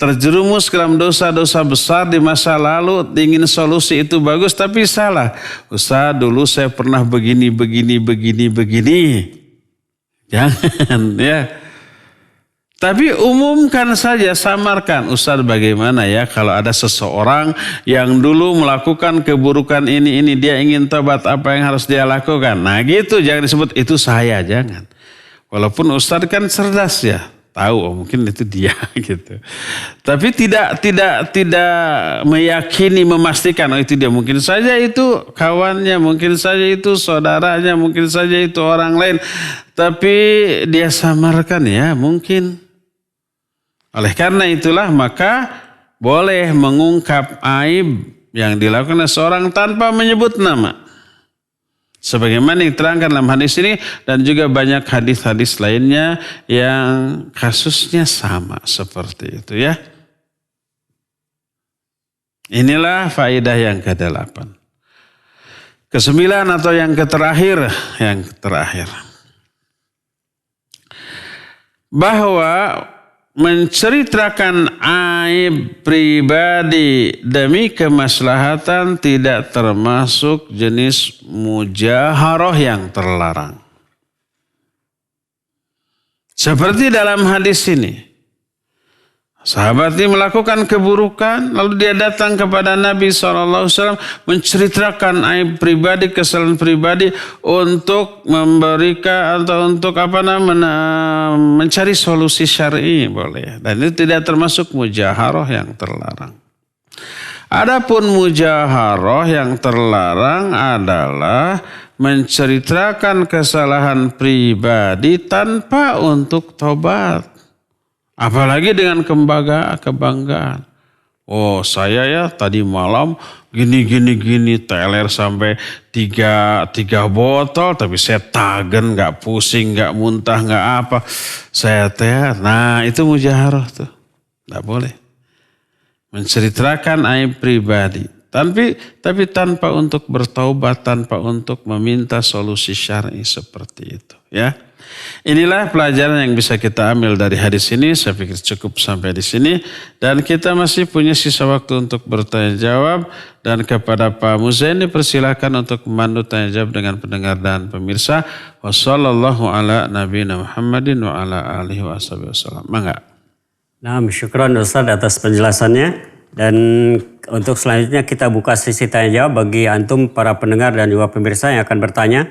Speaker 2: terjerumus dalam dosa-dosa besar di masa lalu, ingin solusi itu bagus tapi salah. Ustadz, dulu saya pernah begini. Jangan ya. Tapi umumkan saja, samarkan. Ustaz, bagaimana ya kalau ada seseorang yang dulu melakukan keburukan ini, dia ingin tobat, apa yang harus dia lakukan? Nah gitu, jangan disebut itu saya, jangan. Walaupun Ustaz kan cerdas ya, tahu mungkin itu dia gitu. Tapi tidak meyakini, memastikan itu dia. Mungkin saja itu kawannya, mungkin saja itu saudaranya, mungkin saja itu orang lain. Tapi dia samarkan ya mungkin. Oleh karena itulah maka boleh mengungkap aib yang dilakukan oleh seorang tanpa menyebut nama. Sebagaimana yang diterangkan dalam hadis ini dan juga banyak hadis-hadis lainnya yang kasusnya sama seperti itu ya. Inilah faedah yang ke-8. Ke-9 atau yang terakhir. Bahwa menceritakan aib pribadi demi kemaslahatan tidak termasuk jenis mujaharah yang terlarang. Seperti dalam hadis ini. Sahabat ini melakukan keburukan, lalu dia datang kepada Nabi SAW menceritakan aib pribadi, kesalahan pribadi untuk memberikan atau untuk mencari solusi syar'i boleh. Dan itu tidak termasuk mujaharah yang terlarang. Adapun mujaharah yang terlarang adalah menceritakan kesalahan pribadi tanpa untuk tobat. Apalagi dengan kebanggaan. Oh saya ya tadi malam gini teler sampai tiga botol. Tapi saya tagen gak pusing, gak muntah, gak apa. Saya nah itu mujaharah tuh. Gak boleh. Menceritakan aib pribadi. Tapi tanpa untuk bertaubat, tanpa untuk meminta solusi syar'i seperti itu. Ya. Inilah pelajaran yang bisa kita ambil dari hadis ini. Saya pikir cukup sampai di sini. Dan kita masih punya sisa waktu untuk bertanya jawab. Dan kepada Pak Muzaini persilakan untuk memandu tanya jawab dengan pendengar dan pemirsa. Wassallallahu ala nabiyina Muhammadin wa ala alihi wa sallam. Mangga.
Speaker 3: Nah, syukran Ustaz atas penjelasannya. Dan untuk selanjutnya kita buka sesi tanya jawab bagi antum para pendengar dan juga pemirsa yang akan bertanya.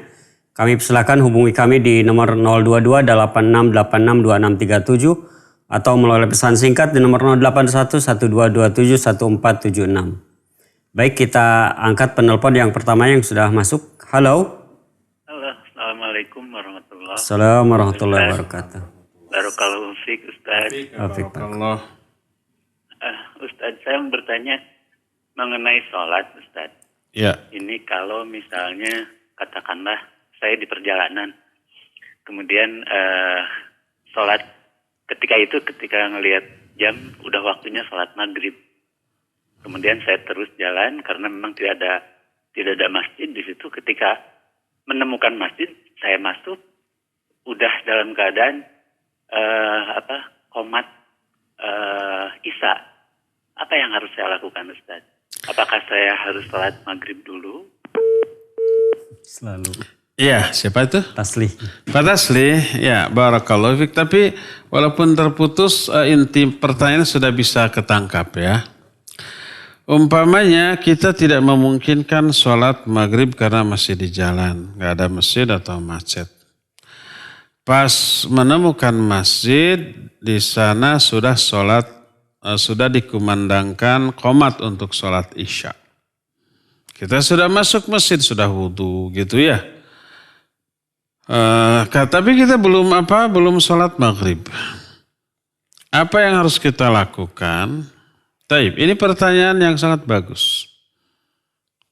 Speaker 3: Kami persilakan hubungi kami di nomor 022-8686-2637 atau melalui pesan singkat di nomor 081-1227-1476. Baik, kita angkat penelpon yang pertama yang sudah masuk. Halo.
Speaker 4: Halo, Assalamualaikum warahmatullahi wabarakatuh.
Speaker 3: Assalamualaikum warahmatullahi wabarakatuh.
Speaker 4: Barakallahu fiik Ustaz.
Speaker 2: Barakallah.
Speaker 4: Ustaz, saya mau bertanya mengenai sholat Ustaz.
Speaker 2: Ya.
Speaker 4: Ini kalau misalnya katakanlah saya di perjalanan, kemudian sholat ketika ngelihat jam udah waktunya sholat maghrib, kemudian saya terus jalan karena memang tidak ada masjid di situ. Ketika menemukan masjid, saya masuk, udah dalam keadaan qomat isya. Apa yang harus saya lakukan Ustaz? Apakah saya harus sholat maghrib dulu?
Speaker 3: Selalu.
Speaker 2: Iya, siapa itu?
Speaker 3: Tasli.
Speaker 2: Pak Tasli, ya barakallahu fiik. Tapi walaupun terputus, inti pertanyaan sudah bisa ketangkap ya. Umpamanya kita tidak memungkinkan sholat maghrib karena masih di jalan. Gak ada masjid atau macet. Pas menemukan masjid, di sana sudah dikumandangkan qomat untuk sholat isya. Kita sudah masuk masjid, sudah wudu gitu ya. Tapi kita belum sholat maghrib. Apa yang harus kita lakukan? Taib, ini pertanyaan yang sangat bagus.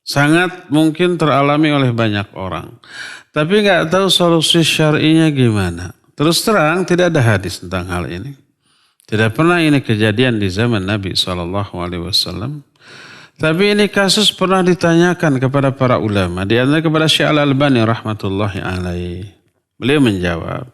Speaker 2: Sangat mungkin teralami oleh banyak orang. Tapi nggak tahu solusi syar'inya gimana. Terus terang tidak ada hadis tentang hal ini. Tidak pernah ini kejadian di zaman Nabi SAW. Tapi ini kasus pernah ditanyakan kepada para ulama. Di antara kepada Syekh Al-Albani rahmatullahi alaih. Beliau menjawab.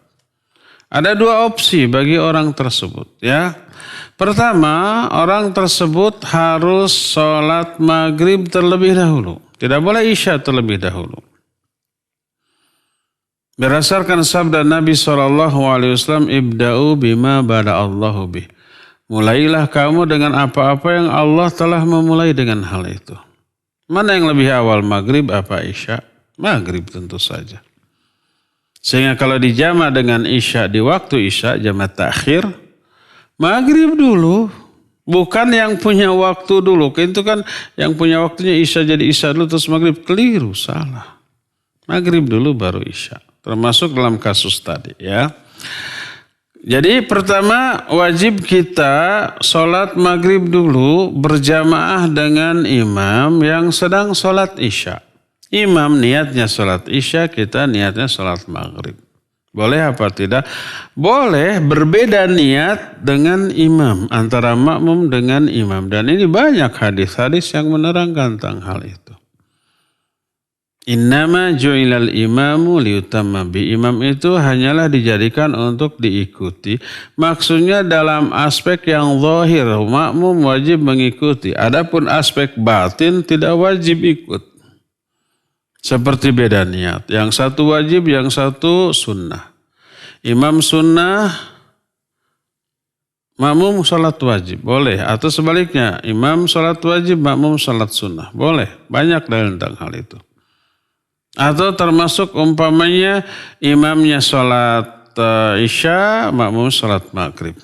Speaker 2: Ada dua opsi bagi orang tersebut. Ya. Pertama, orang tersebut harus sholat maghrib terlebih dahulu. Tidak boleh isya terlebih dahulu. Berdasarkan sabda Nabi SAW, ibda'u bima bada'allahu bih. Mulailah kamu dengan apa-apa yang Allah telah memulai dengan hal itu. Mana yang lebih awal, maghrib apa isya? Maghrib tentu saja. Sehingga kalau dijama dengan isya di waktu isya, jama takhir, maghrib dulu. Bukan yang punya waktu dulu. Itu kan yang punya waktunya isya jadi isya dulu terus maghrib. Keliru, salah. Maghrib dulu baru isya. Termasuk dalam kasus tadi ya. Jadi pertama wajib kita sholat maghrib dulu berjamaah dengan imam yang sedang sholat isya. Imam niatnya sholat isya, kita niatnya sholat maghrib. Boleh apa tidak? Boleh berbeda niat dengan imam. Antara makmum dengan imam. Dan ini banyak hadis-hadis yang menerangkan tentang hal itu. Innama ju'ilal imamu liutamma bi. Imam itu hanyalah dijadikan untuk diikuti. Maksudnya dalam aspek yang zahir, makmum wajib mengikuti. Adapun aspek batin tidak wajib ikut. Seperti beda niat. Yang satu wajib, yang satu sunnah. Imam sunnah, makmum salat wajib. Boleh. Atau sebaliknya, imam salat wajib, makmum salat sunnah. Boleh. Banyak dalil tentang hal itu. Atau termasuk umpamanya imamnya salat isya, makmum salat maghrib.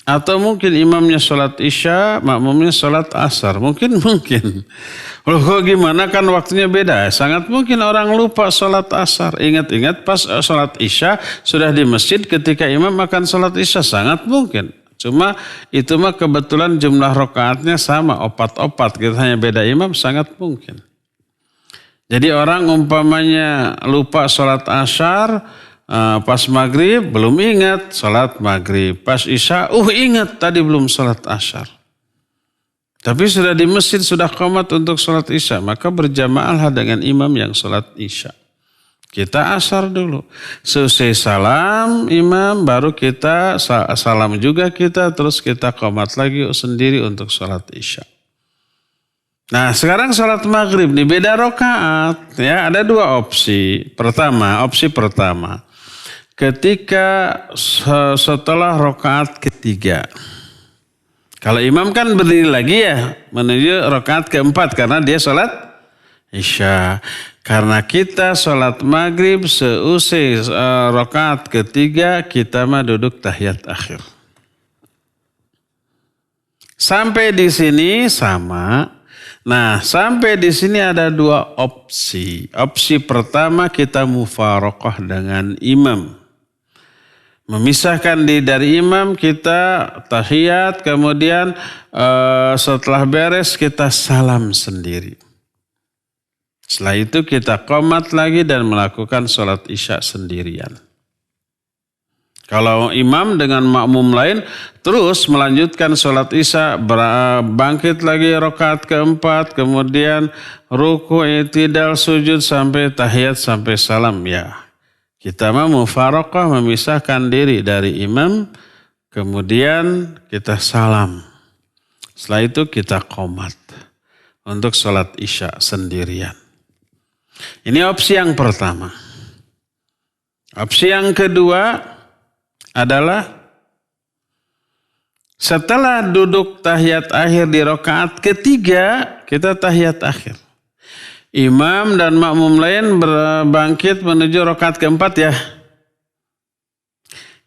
Speaker 2: Atau mungkin imamnya sholat isya, makmumnya sholat asar. Mungkin. Loh kok gimana kan waktunya beda. Sangat mungkin orang lupa sholat asar. Ingat-ingat pas sholat isya sudah di masjid ketika imam akan sholat isya. Sangat mungkin. Cuma itu mah kebetulan jumlah rakaatnya sama. Opat-opat. Kita hanya beda imam sangat mungkin. Jadi orang umpamanya lupa sholat asar. Pas maghrib belum ingat salat maghrib. Pas isya ingat tadi belum salat asyar. Tapi sudah di masjid sudah qomat untuk salat isya. Maka berjamaahlah dengan imam yang salat isya. Kita asyar dulu. Selesai salam imam baru kita salam juga kita. Terus kita qomat lagi sendiri untuk salat isya. Nah sekarang salat maghrib nih beda rakaat. Ya, ada dua opsi. Opsi pertama. Ketika setelah rakaat ketiga. Kalau imam kan berdiri lagi ya. Menuju rakaat keempat karena dia sholat isya. Karena kita sholat maghrib seusai rakaat ketiga. Kita mah duduk tahiyat akhir. Sampai di sini sama. Nah sampai di sini ada dua opsi. Opsi pertama kita mufaraqah dengan imam. Memisahkan diri dari imam, kita tahiyat, kemudian setelah beres kita salam sendiri. Setelah itu kita qomat lagi dan melakukan sholat isya sendirian. Kalau imam dengan makmum lain terus melanjutkan sholat isya, bangkit lagi rakaat keempat, kemudian ruku, i'tidal, sujud sampai tahiyat sampai salam ya. Kita mau mufaraqah memisahkan diri dari imam, kemudian kita salam. Setelah itu kita qomat untuk sholat isya sendirian. Ini opsi yang pertama. Opsi yang kedua adalah setelah duduk tahiyat akhir di rakaat ketiga, kita tahiyat akhir. Imam dan makmum lain berbangkit menuju rakaat keempat ya.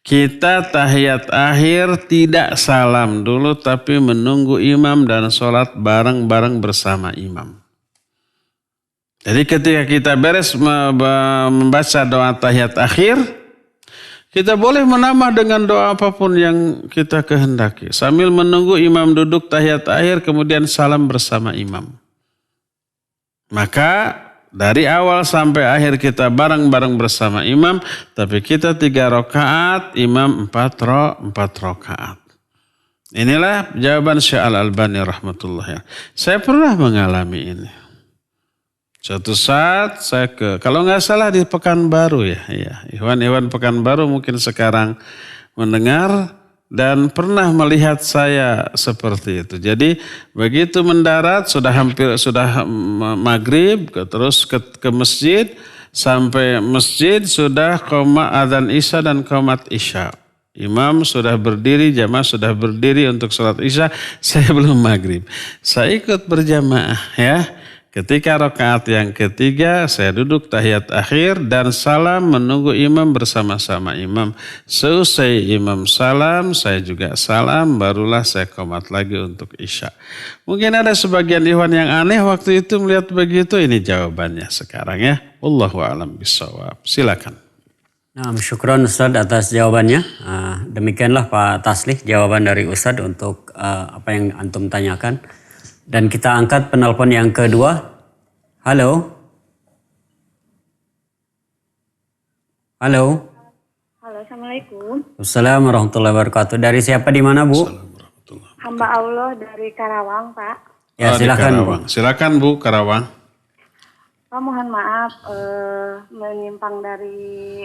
Speaker 2: Kita tahiyat akhir tidak salam dulu tapi menunggu imam dan sholat bareng-bareng bersama imam. Jadi ketika kita beres membaca doa tahiyat akhir, kita boleh menambah dengan doa apapun yang kita kehendaki. Sambil menunggu imam duduk tahiyat akhir kemudian salam bersama imam. Maka dari awal sampai akhir kita bareng-bareng bersama imam. Tapi kita 3 rakaat, imam 4 rakaat. Inilah jawaban Syekh Al-Albani rahmatullah. Saya pernah mengalami ini. Suatu saat saya kalau nggak salah di Pekanbaru ya. Ikhwan Pekanbaru mungkin sekarang mendengar. Dan pernah melihat saya seperti itu. Jadi begitu mendarat sudah maghrib terus ke masjid. Sampai masjid sudah qomat adzan isya dan qomat isya. Imam sudah berdiri, jamaah sudah berdiri untuk sholat isya. Saya belum maghrib. Saya ikut berjamaah ya. Ketika rakaat yang ketiga saya duduk tahiyat akhir dan salam menunggu imam bersama-sama imam. Selesai imam salam, saya juga salam, barulah saya qomat lagi untuk isya. Mungkin ada sebagian ikhwan yang aneh waktu itu melihat begitu, ini jawabannya sekarang ya. Wallahu a'lam bishawab. Silakan.
Speaker 3: Nah, syukran Ustaz atas jawabannya. Demikianlah Pak Taslih jawaban dari Ustaz untuk apa yang antum tanyakan. Dan kita angkat penelpon yang kedua. Halo. Halo.
Speaker 5: Halo, Assalamualaikum.
Speaker 3: Assalamualaikum warahmatullahi wabarakatuh. Dari siapa di mana, Bu?
Speaker 5: Hamba Allah dari Karawang, Pak.
Speaker 3: Ya, silakan, Bu.
Speaker 2: Silakan Bu, Karawang.
Speaker 5: Pak, mohon maaf menyimpang dari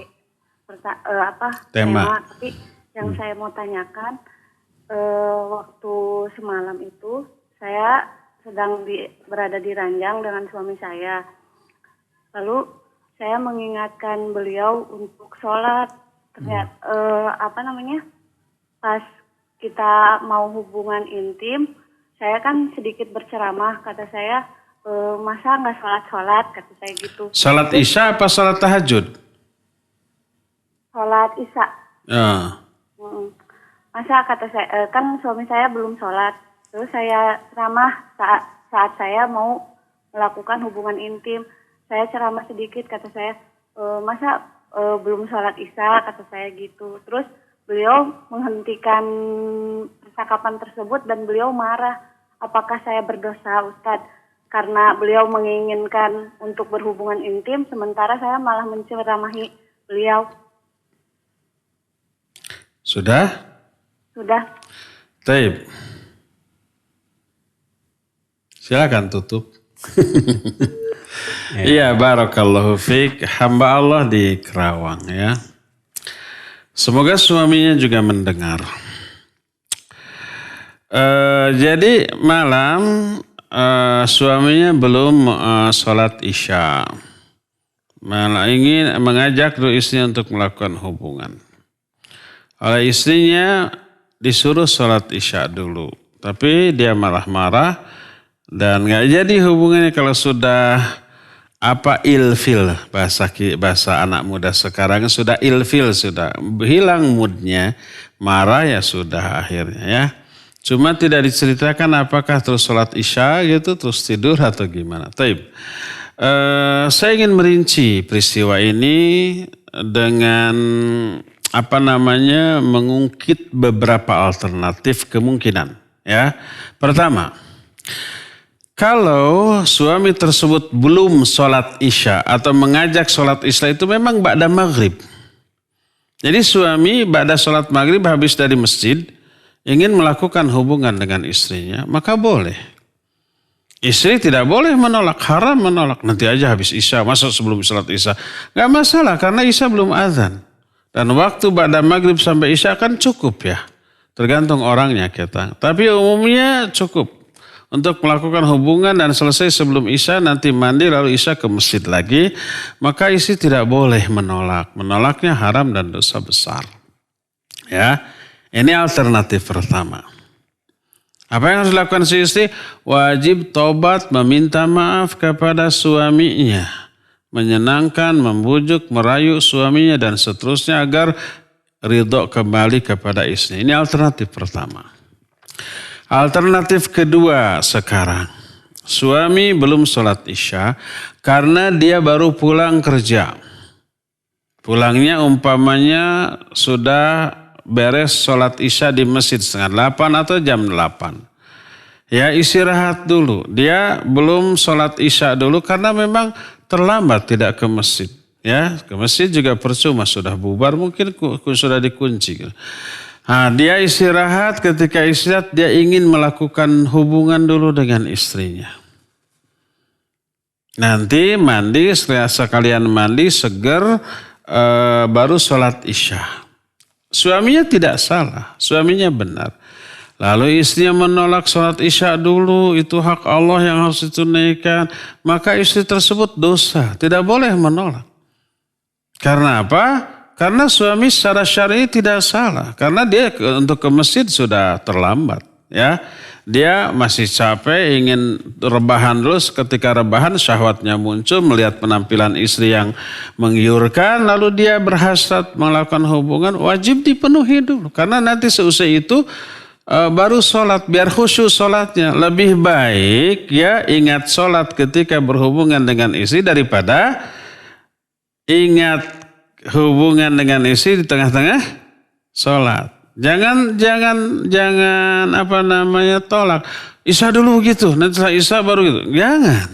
Speaker 5: tema. Tapi yang saya mau tanyakan, waktu semalam itu saya sedang berada di ranjang dengan suami saya. Lalu saya mengingatkan beliau untuk sholat. Ternyata pas kita mau hubungan intim, saya kan sedikit berceramah. Kata saya, masa nggak sholat, kata saya gitu.
Speaker 2: Salat isya apa salat tahajud?
Speaker 5: Sholat isya.
Speaker 2: Ya.
Speaker 5: Masa kata saya, kan suami saya belum sholat. Terus saya ceramah saat saya mau melakukan hubungan intim. Saya ceramah sedikit, kata saya, masa belum sholat isya, kata saya gitu. Terus beliau menghentikan percakapan tersebut dan beliau marah. Apakah saya berdosa, Ustadz? Karena beliau menginginkan untuk berhubungan intim, sementara saya malah menceramahi beliau.
Speaker 2: Sudah?
Speaker 5: Sudah.
Speaker 2: Taib. Silakan tutup. Iya, barakallahu fiik. Hamba Allah di Kerawang ya. Semoga suaminya juga mendengar. Jadi malam suaminya belum sholat isya. Malah ingin mengajak istrinya untuk melakukan hubungan. Oleh istrinya disuruh sholat isya dulu. Tapi dia malah marah. Dan nggak jadi hubungannya kalau sudah ilfil, bahasa anak muda sekarang sudah ilfil, sudah hilang moodnya, marah ya sudah akhirnya ya. Cuma tidak diceritakan apakah terus sholat isya gitu terus tidur atau gimana. Taib. Saya ingin merinci peristiwa ini dengan mengungkit beberapa alternatif kemungkinan ya. Pertama, kalau suami tersebut belum sholat isya atau mengajak sholat isya itu memang ba'da maghrib. Jadi suami ba'da sholat maghrib habis dari masjid ingin melakukan hubungan dengan istrinya, maka boleh. Istri tidak boleh menolak, haram menolak. Nanti aja habis isya, masa sebelum sholat isya. Gak masalah karena isya belum azan. Dan waktu ba'da maghrib sampai isya kan cukup ya. Tergantung orangnya kita. Tapi umumnya cukup. Untuk melakukan hubungan dan selesai sebelum isya, nanti mandi lalu isya ke masjid lagi, maka istri tidak boleh menolak. Menolaknya haram dan dosa besar. Ya, ini alternatif pertama. Apa yang harus dilakukan si istri? Wajib tobat meminta maaf kepada suaminya. Menyenangkan, membujuk, merayu suaminya dan seterusnya agar ridho kembali kepada istri. Ini alternatif pertama. Alternatif kedua sekarang, suami belum sholat isya karena dia baru pulang kerja. Pulangnya umpamanya sudah beres sholat isya di masjid 7:30 atau jam 8. Ya istirahat dulu, dia belum sholat isya dulu karena memang terlambat tidak ke masjid. Ya, ke masjid juga percuma, sudah bubar mungkin sudah dikunci. Nah, dia istirahat, ketika istirahat dia ingin melakukan hubungan dulu dengan istrinya. Nanti mandi, sekalian mandi, seger, baru sholat isya. Suaminya tidak salah, suaminya benar. Lalu istrinya menolak sholat isya dulu, itu hak Allah yang harus ditunaikan. Maka istri tersebut dosa, tidak boleh menolak. Karena apa? Karena suami secara syar'i tidak salah. Karena dia untuk ke masjid sudah terlambat. ya. Dia masih capek, ingin rebahan dulu. Ketika rebahan syahwatnya muncul, melihat penampilan istri yang menggiurkan, lalu dia berhasrat melakukan hubungan, wajib dipenuhi dulu. Karena nanti seusai itu baru sholat, biar khusyuk sholatnya. Lebih baik ya ingat sholat ketika berhubungan dengan istri daripada ingat hubungan dengan istri di tengah-tengah sholat. Jangan tolak. Isya dulu gitu, nanti setelah isya baru gitu. Jangan.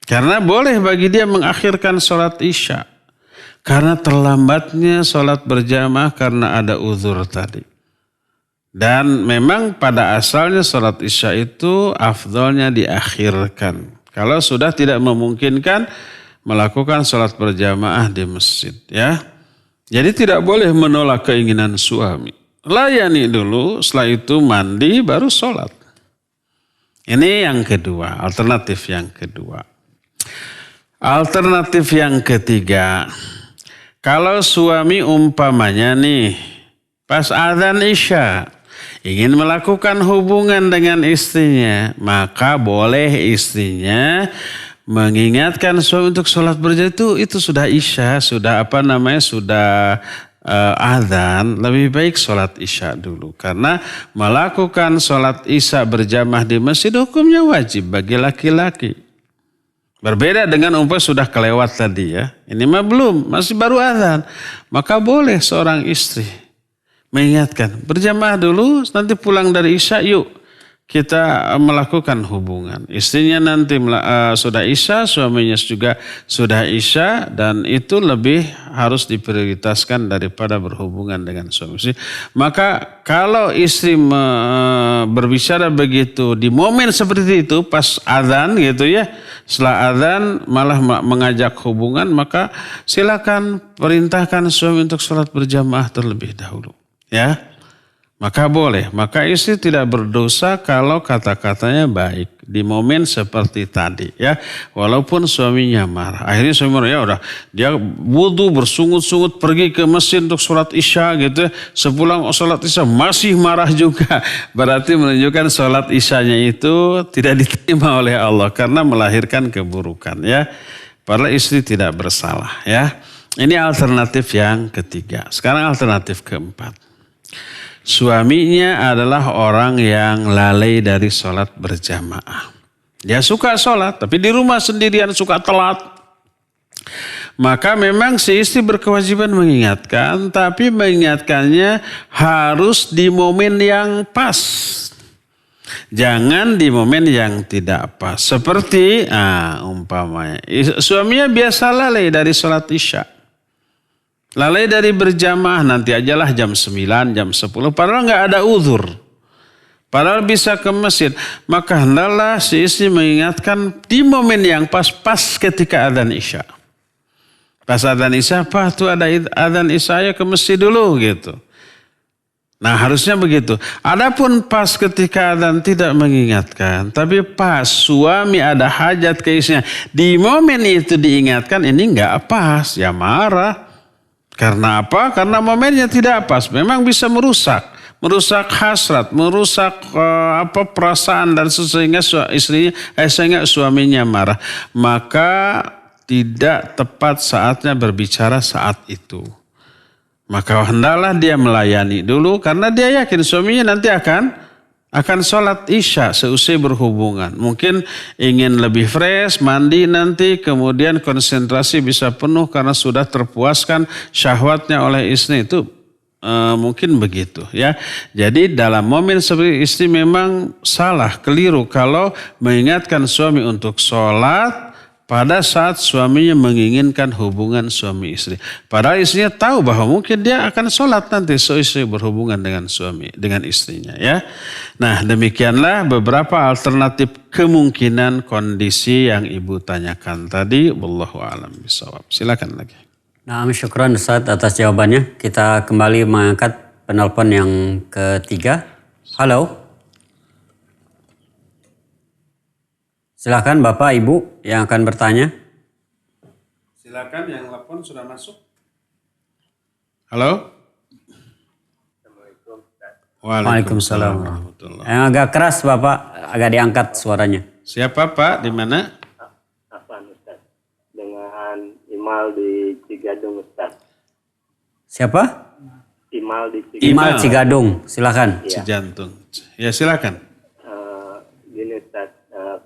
Speaker 2: Karena boleh bagi dia mengakhirkan sholat isya. Karena terlambatnya sholat berjamaah karena ada uzur tadi. Dan memang pada asalnya sholat isya itu afdolnya diakhirkan. Kalau sudah tidak memungkinkan melakukan sholat berjamaah di masjid, ya. Jadi tidak boleh menolak keinginan suami. Layani dulu, setelah itu mandi baru sholat. Ini yang kedua, alternatif yang kedua. Alternatif yang ketiga, kalau suami umpamanya nih, pas azan isya, ingin melakukan hubungan dengan istrinya, maka boleh istrinya mengingatkan suami untuk sholat berjamaah. Itu sudah isya, sudah azan. Lebih baik sholat isya dulu, karena melakukan sholat isya berjamaah di masjid hukumnya wajib bagi laki-laki. Berbeda dengan sudah kelewat tadi ya. Ini mah belum, masih baru azan. Maka boleh seorang istri mengingatkan, berjamaah dulu, nanti pulang dari isya yuk kita melakukan hubungan. Istrinya nanti sudah isya, suaminya juga sudah isya, dan itu lebih harus diprioritaskan daripada berhubungan dengan suami istri. Maka kalau istri berbicara begitu di momen seperti itu, pas azan gitu ya, setelah azan malah mengajak hubungan, maka silakan perintahkan suami untuk sholat berjamaah terlebih dahulu. Ya. Maka boleh, maka istri tidak berdosa kalau kata-katanya baik di momen seperti tadi ya. Walaupun suaminya marah. Akhirnya suami marah, ya udah dia wudu bersungut-sungut pergi ke masjid untuk sholat isya gitu. Sepulang sholat isya masih marah juga. Berarti menunjukkan sholat isyanya itu tidak diterima oleh Allah karena melahirkan keburukan ya. Padahal istri tidak bersalah ya. Ini alternatif yang ketiga. Sekarang alternatif keempat. Suaminya adalah orang yang lalai dari sholat berjamaah. Dia suka sholat, tapi di rumah sendirian suka telat. Maka memang si istri berkewajiban mengingatkan, tapi mengingatkannya harus di momen yang pas. Jangan di momen yang tidak pas. Seperti, umpamanya, suaminya biasa lalai dari sholat isya. Lalai dari berjamaah, nanti ajalah jam 9, jam 10. Padahal nggak ada uzur. Padahal bisa ke masjid. Maka hendaklah si istri mengingatkan di momen yang pas ketika adzan isya. Pas adzan isya, apa tuh ada adzan isya, ya ke masjid dulu gitu. Nah harusnya begitu. Adapun pas ketika adzan tidak mengingatkan. Tapi pas suami ada hajat ke istrinya, di momen itu diingatkan, ini nggak pas, ya marah. Karena apa? Karena momennya tidak pas. Memang bisa merusak hasrat, merusak perasaan dan sehingga suaminya marah. Maka tidak tepat saatnya berbicara saat itu. Maka hendaklah dia melayani dulu karena dia yakin suaminya nanti akan sholat isya seusai berhubungan. Mungkin ingin lebih fresh, mandi nanti, kemudian konsentrasi bisa penuh karena sudah terpuaskan syahwatnya oleh istri itu. Mungkin begitu ya. Jadi dalam momen seperti istri memang salah, keliru kalau mengingatkan suami untuk sholat pada saat suaminya menginginkan hubungan suami istri. Padahal istrinya tahu bahwa mungkin dia akan sholat nanti seusai berhubungan dengan istrinya ya. Nah demikianlah beberapa alternatif kemungkinan kondisi yang ibu tanyakan tadi. Wallahu a'lam bishawab. Silakan lagi.
Speaker 3: Nah, syukran Ustaz atas jawabannya. Kita kembali mengangkat penelpon yang ketiga. Halo. Silakan Bapak Ibu yang akan bertanya.
Speaker 2: Silakan, yang telepon sudah masuk. Halo.
Speaker 3: Waalaikumsalam.
Speaker 2: warahmatullahi.
Speaker 3: Yang agak keras Bapak, agak diangkat suaranya.
Speaker 2: Siapa Pak? Di mana?
Speaker 6: Afan Ustaz. Dengan Imal di Cigadung Ustaz.
Speaker 3: Siapa?
Speaker 6: Imal di Cigadung.
Speaker 3: Imal Cigadung, silakan.
Speaker 2: Cijantung. Ya silakan.
Speaker 6: Gini Ustaz,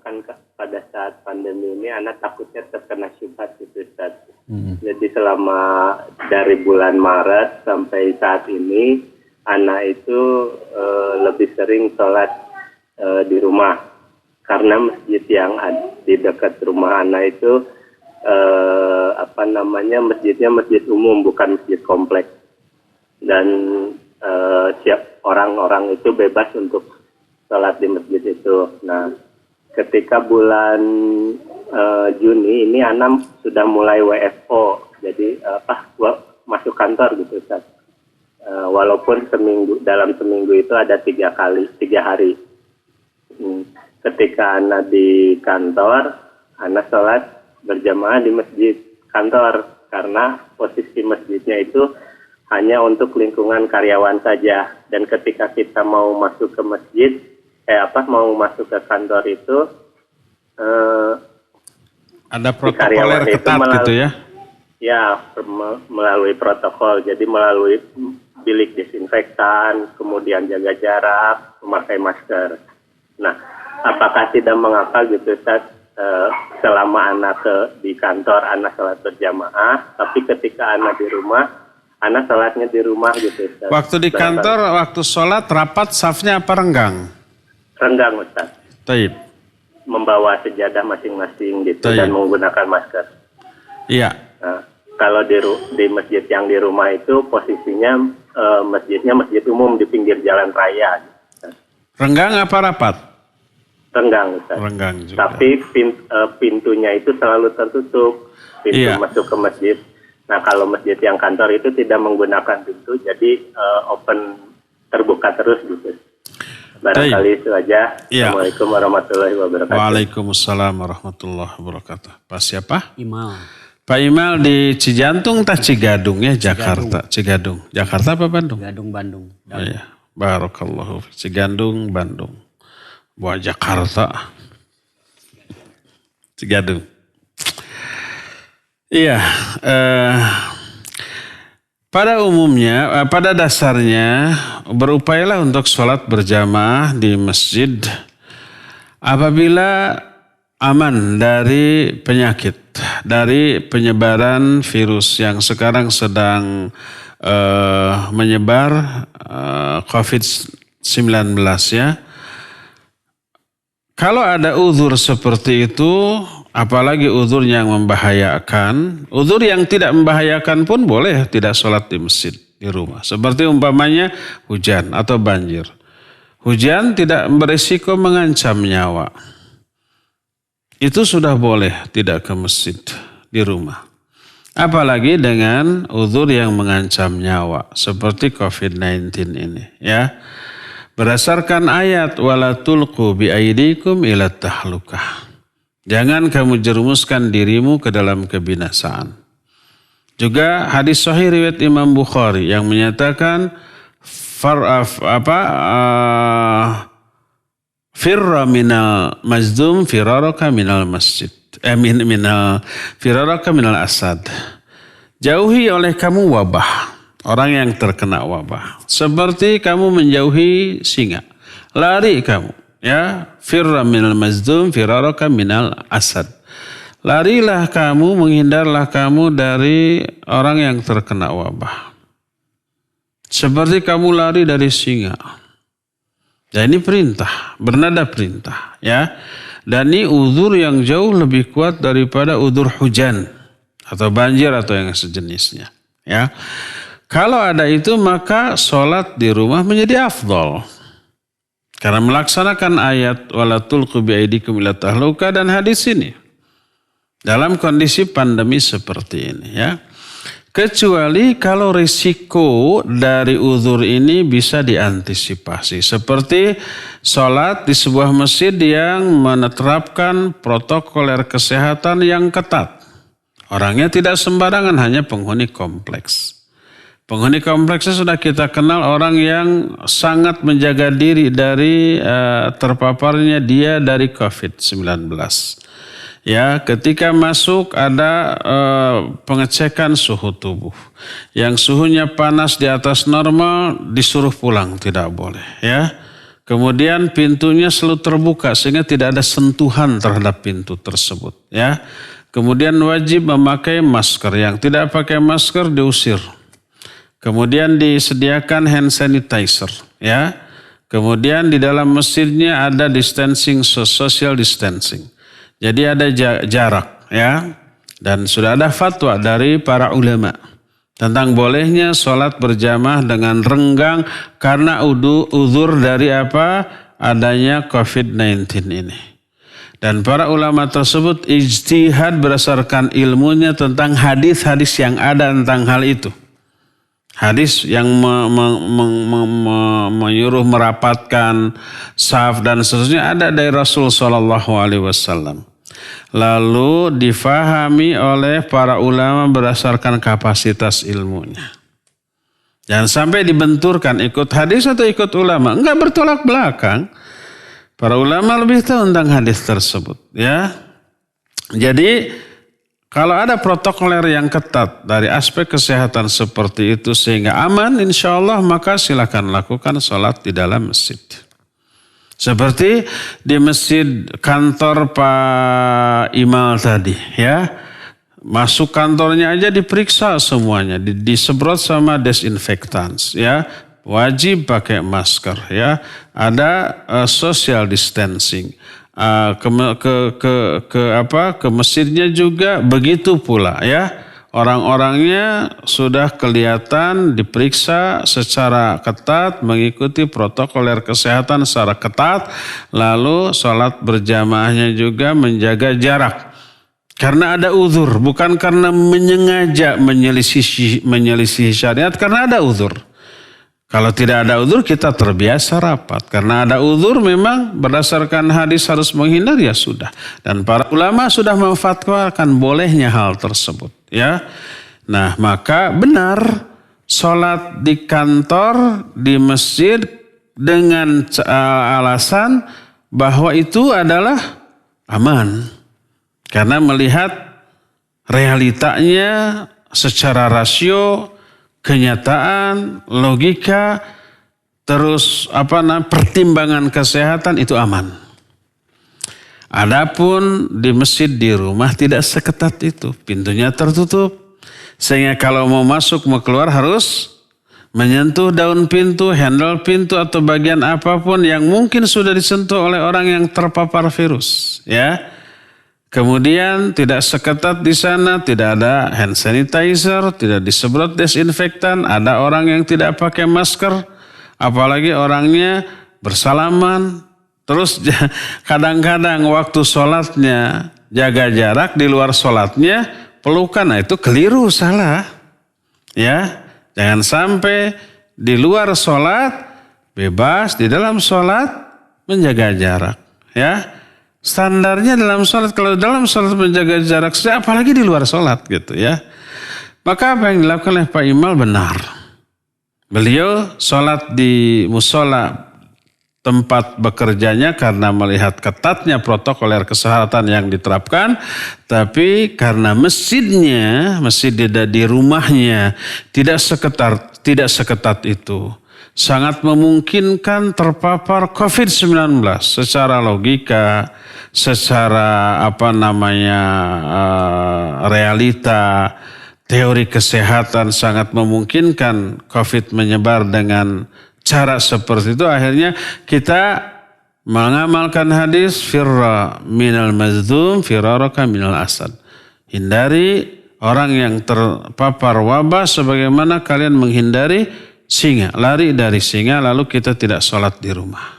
Speaker 6: kan pada saat pandemi ini anak takutnya terkena syubhat gitu Ustaz. Jadi selama dari bulan Maret sampai saat ini anak itu lebih sering sholat di rumah karena masjid yang di dekat rumah anak itu masjidnya masjid umum bukan masjid kompleks dan siap orang-orang itu bebas untuk sholat di masjid itu. Nah, ketika bulan Juni ini anak sudah mulai WFO, jadi masuk kantor gitu Ustaz. Walaupun dalam seminggu itu ada 3 hari. Ketika anak di kantor, anak sholat berjamaah di masjid kantor karena posisi masjidnya itu hanya untuk lingkungan karyawan saja. Dan ketika kita mau masuk ke masjid, mau masuk ke kantor itu,
Speaker 2: ada protokoler ketat gitu ya?
Speaker 6: Ya, melalui protokol. Jadi melalui bilik disinfektan, kemudian jaga jarak, memakai masker. Nah, apakah tidak mengapa gitu Ustaz, selama anak di kantor anak sholat berjamaah, tapi ketika anak di rumah, anak sholatnya di rumah gitu Ustaz.
Speaker 2: Waktu di kantor, waktu sholat rapat safnya apa renggang?
Speaker 6: Renggang Ustaz.
Speaker 2: Taib.
Speaker 6: Membawa sejadah masing-masing gitu
Speaker 2: Taib.
Speaker 6: dan menggunakan masker.
Speaker 2: Iya.
Speaker 6: Nah, kalau di masjid yang di rumah itu posisinya masjidnya masjid umum di pinggir jalan raya.
Speaker 2: Renggang apa rapat?
Speaker 6: Renggang Ustaz.
Speaker 2: Renggang juga.
Speaker 6: Tapi pintunya itu selalu tertutup, pintu masuk ke masjid. Nah, kalau masjid yang kantor itu tidak menggunakan pintu, jadi open, terbuka terus gitu. Barangkali itu aja.
Speaker 2: Iya.
Speaker 6: Assalamualaikum warahmatullahi wabarakatuh.
Speaker 2: Waalaikumsalam warahmatullahi wabarakatuh. Pak siapa?
Speaker 3: Imal.
Speaker 2: Pak Imal di Cijantung, Cigadung ya, Jakarta. Cigadung. Jakarta apa Bandung?
Speaker 3: Cigadung, Bandung.
Speaker 2: Oh, iya. Barakallahu. Cigadung, Bandung. Buat Jakarta. Cigadung. Iya. Pada umumnya, pada dasarnya berupayalah untuk sholat berjamaah di masjid apabila aman dari penyakit, dari penyebaran virus yang sekarang sedang menyebar COVID-19 ya. Kalau ada uzur seperti itu, apalagi uzur yang membahayakan, uzur yang tidak membahayakan pun boleh tidak sholat di masjid, di rumah. Seperti umpamanya hujan atau banjir. Hujan tidak berisiko mengancam nyawa. Itu sudah boleh tidak ke masjid, di rumah. Apalagi dengan uzur yang mengancam nyawa, seperti COVID-19 ini ya. Berdasarkan ayat wala tulqu bi aidikum ila tahlukah. Jangan kamu jerumuskan dirimu ke dalam kebinasaan. Juga hadis sahih riwayat Imam Bukhari yang menyatakan firra minal mazdum firaraka minal masjid. Firaraka minal asad. Jauhi oleh kamu wabah. Orang yang terkena wabah. Seperti kamu menjauhi singa. Lari kamu. Ya, firra minal mazdum firaraka minal asad. Larilah kamu, menghindarlah kamu dari orang yang terkena wabah. Seperti kamu lari dari singa. Dan ini perintah, bernada perintah, ya. Dan ini uzur yang jauh lebih kuat daripada uzur hujan atau banjir atau yang sejenisnya, ya. Kalau ada itu maka sholat di rumah menjadi afdol. Karena melaksanakan ayat wala tulqu biaidikum ila tahluka dan hadis ini. Dalam kondisi pandemi seperti ini ya. Kecuali kalau risiko dari uzur ini bisa diantisipasi. Seperti sholat di sebuah masjid yang menerapkan protokoler kesehatan yang ketat. Orangnya tidak sembarangan, hanya penghuni kompleks. Penghuni kompleksnya sudah kita kenal orang yang sangat menjaga diri dari terpaparnya dia dari COVID-19. Ya, ketika masuk ada pengecekan suhu tubuh. Yang suhunya panas di atas normal disuruh pulang, tidak boleh. Ya, kemudian pintunya selalu terbuka sehingga tidak ada sentuhan terhadap pintu tersebut. Ya, kemudian wajib memakai masker. Yang tidak pakai masker diusir. Kemudian disediakan hand sanitizer, ya. Kemudian di dalam masjidnya ada distancing, social distancing. Jadi ada jarak, ya. Dan sudah ada fatwa dari para ulama tentang bolehnya sholat berjamaah dengan renggang karena uzur dari apa? Adanya COVID-19 ini. Dan para ulama tersebut ijtihad berdasarkan ilmunya tentang hadis-hadis yang ada tentang hal itu. Hadis yang menyuruh merapatkan saf dan seterusnya ada dari Rasul SAW. Lalu difahami oleh para ulama berdasarkan kapasitas ilmunya. Jangan sampai dibenturkan ikut hadis atau ikut ulama. Enggak bertolak belakang. Para ulama lebih tahu tentang hadis tersebut. Ya. Jadi kalau ada protokoler yang ketat dari aspek kesehatan seperti itu sehingga aman insya Allah maka silakan lakukan sholat di dalam masjid. Seperti di masjid kantor Pak Imal tadi ya. Masuk kantornya aja diperiksa semuanya. Disemprot sama desinfektan ya. Wajib pakai masker ya. Ada social distancing. Ke masjidnya juga begitu pula ya. Orang-orangnya sudah kelihatan diperiksa secara ketat, mengikuti protokoler kesehatan secara ketat, lalu sholat berjamaahnya juga menjaga jarak. Karena ada uzur, bukan karena menyengaja menyelisih syariat, karena ada uzur. Kalau tidak ada uzur kita terbiasa rapat. Karena ada uzur memang berdasarkan hadis harus menghindar ya sudah. Dan para ulama sudah memfatwakan bolehnya hal tersebut. Ya, nah maka benar sholat di kantor, di masjid dengan alasan bahwa itu adalah aman. Karena melihat realitanya secara rasio, kenyataan, logika, terus pertimbangan kesehatan itu aman. Adapun di masjid di rumah tidak seketat itu, pintunya tertutup. Sehingga kalau mau masuk mau keluar harus menyentuh daun pintu, handle pintu atau bagian apapun yang mungkin sudah disentuh oleh orang yang terpapar virus, ya. Kemudian tidak seketat di sana, tidak ada hand sanitizer, tidak disemprot desinfektan, ada orang yang tidak pakai masker, apalagi orangnya bersalaman. Terus kadang-kadang waktu sholatnya jaga jarak, di luar sholatnya pelukan, nah itu keliru, salah. Ya, jangan sampai di luar sholat bebas, di dalam sholat menjaga jarak. Ya. Standarnya dalam sholat, kalau dalam sholat menjaga jarak, apalagi di luar sholat gitu ya. Maka apa yang dilakukan oleh Pak Imal benar. Beliau sholat di musola tempat bekerjanya karena melihat ketatnya protokoler kesehatan yang diterapkan. Tapi karena masjidnya, masjid di rumahnya tidak seketat itu. Sangat memungkinkan terpapar COVID-19 secara logika, secara realita, teori kesehatan sangat memungkinkan COVID menyebar dengan cara seperti itu. Akhirnya kita mengamalkan hadis firra minal mazlum firaraka minal asad. Hindari orang yang terpapar wabah sebagaimana kalian menghindari singa, lari dari singa. Lalu kita tidak sholat di rumah.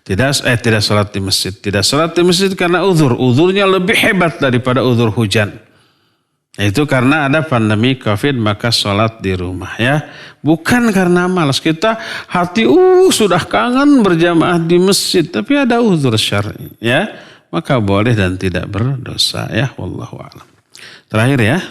Speaker 2: Tidak sholat di masjid. Tidak sholat di masjid karena uzur. Uzurnya lebih hebat daripada uzur hujan. Itu karena ada pandemi COVID maka sholat di rumah ya. Bukan karena malas. Kita hati sudah kangen berjamaah di masjid. Tapi ada uzur syar'i ya. Maka boleh dan tidak berdosa ya. Wallahu a'lam. Terakhir ya.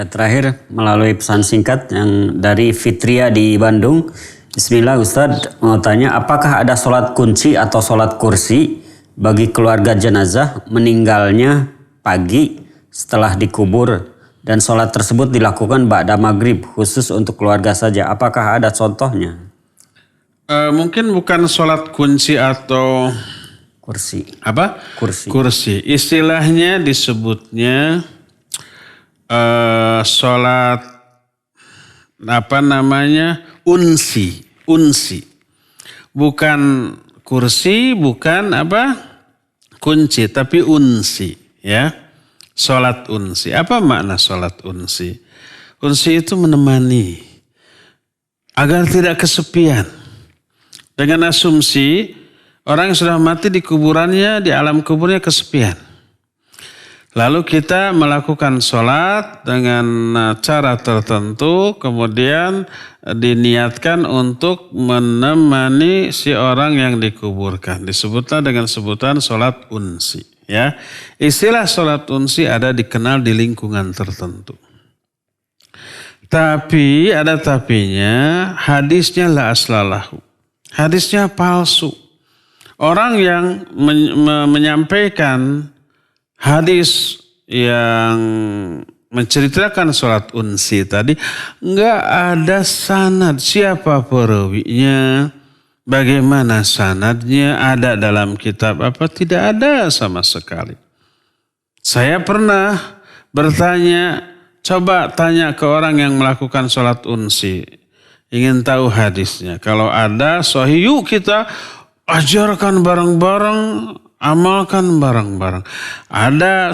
Speaker 3: Terakhir melalui pesan singkat yang dari Fitria di Bandung. Bismillah Ustadz, mau tanya apakah ada sholat kunci atau sholat kursi bagi keluarga jenazah meninggalnya pagi setelah dikubur dan sholat tersebut dilakukan ba'da maghrib khusus untuk keluarga saja. Apakah ada contohnya?
Speaker 2: Mungkin bukan sholat kunci atau
Speaker 3: Kursi.
Speaker 2: apa?
Speaker 3: Kursi.
Speaker 2: Kursi. Istilahnya disebutnya sholat apa namanya? Unsi. Bukan kursi, bukan apa? Kunci, tapi unsi, ya. Sholat unsi. Apa makna sholat unsi? Unsi itu menemani agar tidak kesepian. Dengan asumsi orang yang sudah mati di kuburannya, di alam kuburnya kesepian. Lalu kita melakukan sholat dengan cara tertentu, kemudian diniatkan untuk menemani si orang yang dikuburkan. Disebutlah dengan sebutan sholat unsi. Ya, istilah sholat unsi ada dikenal di lingkungan tertentu. Tapi ada tapinya, hadisnya la aslalahu. Hadisnya palsu. Orang yang menyampaikan hadis yang menceritakan sholat unsi tadi enggak ada sanad siapa perawinya, bagaimana sanadnya, ada dalam kitab apa, tidak ada sama sekali. Saya pernah bertanya, coba tanya ke orang yang melakukan sholat unsi, ingin tahu hadisnya. Kalau ada sahih, yuk kita ajarkan bareng-bareng, amalkan bareng-bareng. Ada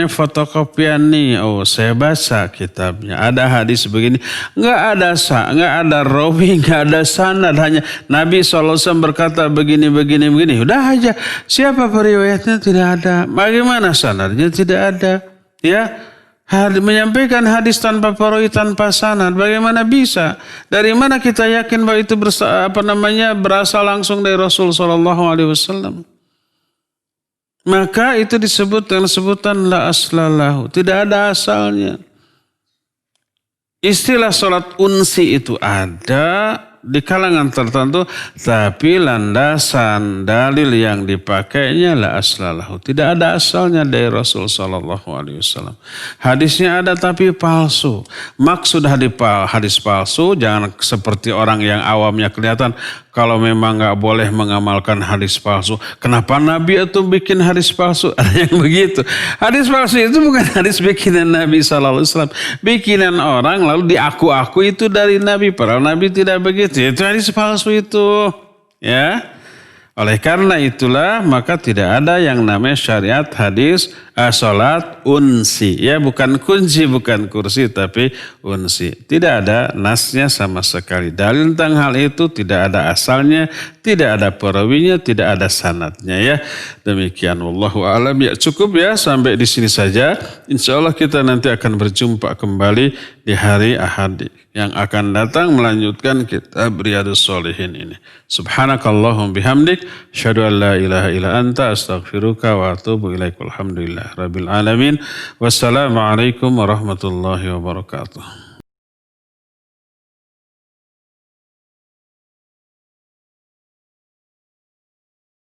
Speaker 2: fotokopian nih. Oh, saya baca kitabnya. Ada hadis begini. Enggak ada rawi, enggak ada sanad, hanya Nabi SAW berkata begini. Udah aja. Siapa periwayatnya tidak ada. Bagaimana sanadnya tidak ada. Ya. Menyampaikan hadis tanpa perawi, tanpa sanad, bagaimana bisa? Dari mana kita yakin bahwa itu berasal langsung dari Rasul SAW? Maka itu disebut dengan sebutan la aslalahu, tidak ada asalnya. Istilah sholat unsi itu ada di kalangan tertentu, tapi landasan dalil yang dipakainya la aslalahu, tidak ada asalnya dari Rasul SAW. Hadisnya ada tapi palsu. Maksud hadis palsu jangan seperti orang yang awamnya kelihatan. Kalau memang nggak boleh mengamalkan hadis palsu, kenapa Nabi itu bikin hadis palsu? Ada yang begitu. Hadis palsu itu bukan hadis bikinan Nabi SAW, bikinan orang lalu diaku-aku itu dari Nabi, padahal Nabi tidak begitu. Itu hadis palsu itu, ya. Oleh karena itulah maka tidak ada yang namanya syariat hadis sholat unsi, ya, bukan kunci, bukan kursi, tapi unsi. Tidak ada nasnya sama sekali. Dalil tentang hal itu tidak ada asalnya, tidak ada perawinya, tidak ada sanadnya, ya. Demikian, wallahu a'lam. Ya, cukup ya sampai di sini saja. Insya Allah kita nanti akan berjumpa kembali di hari Ahad yang akan datang melanjutkan kitab Riyadhus Shalihin ini. Subhanakallahum bihamdik, asyhadu an la ilaha illa anta, astaghfiruka wa atubu ilaik. Alhamdulillah rabbil alamin. Wassalamualaikum warahmatullahi wabarakatuh.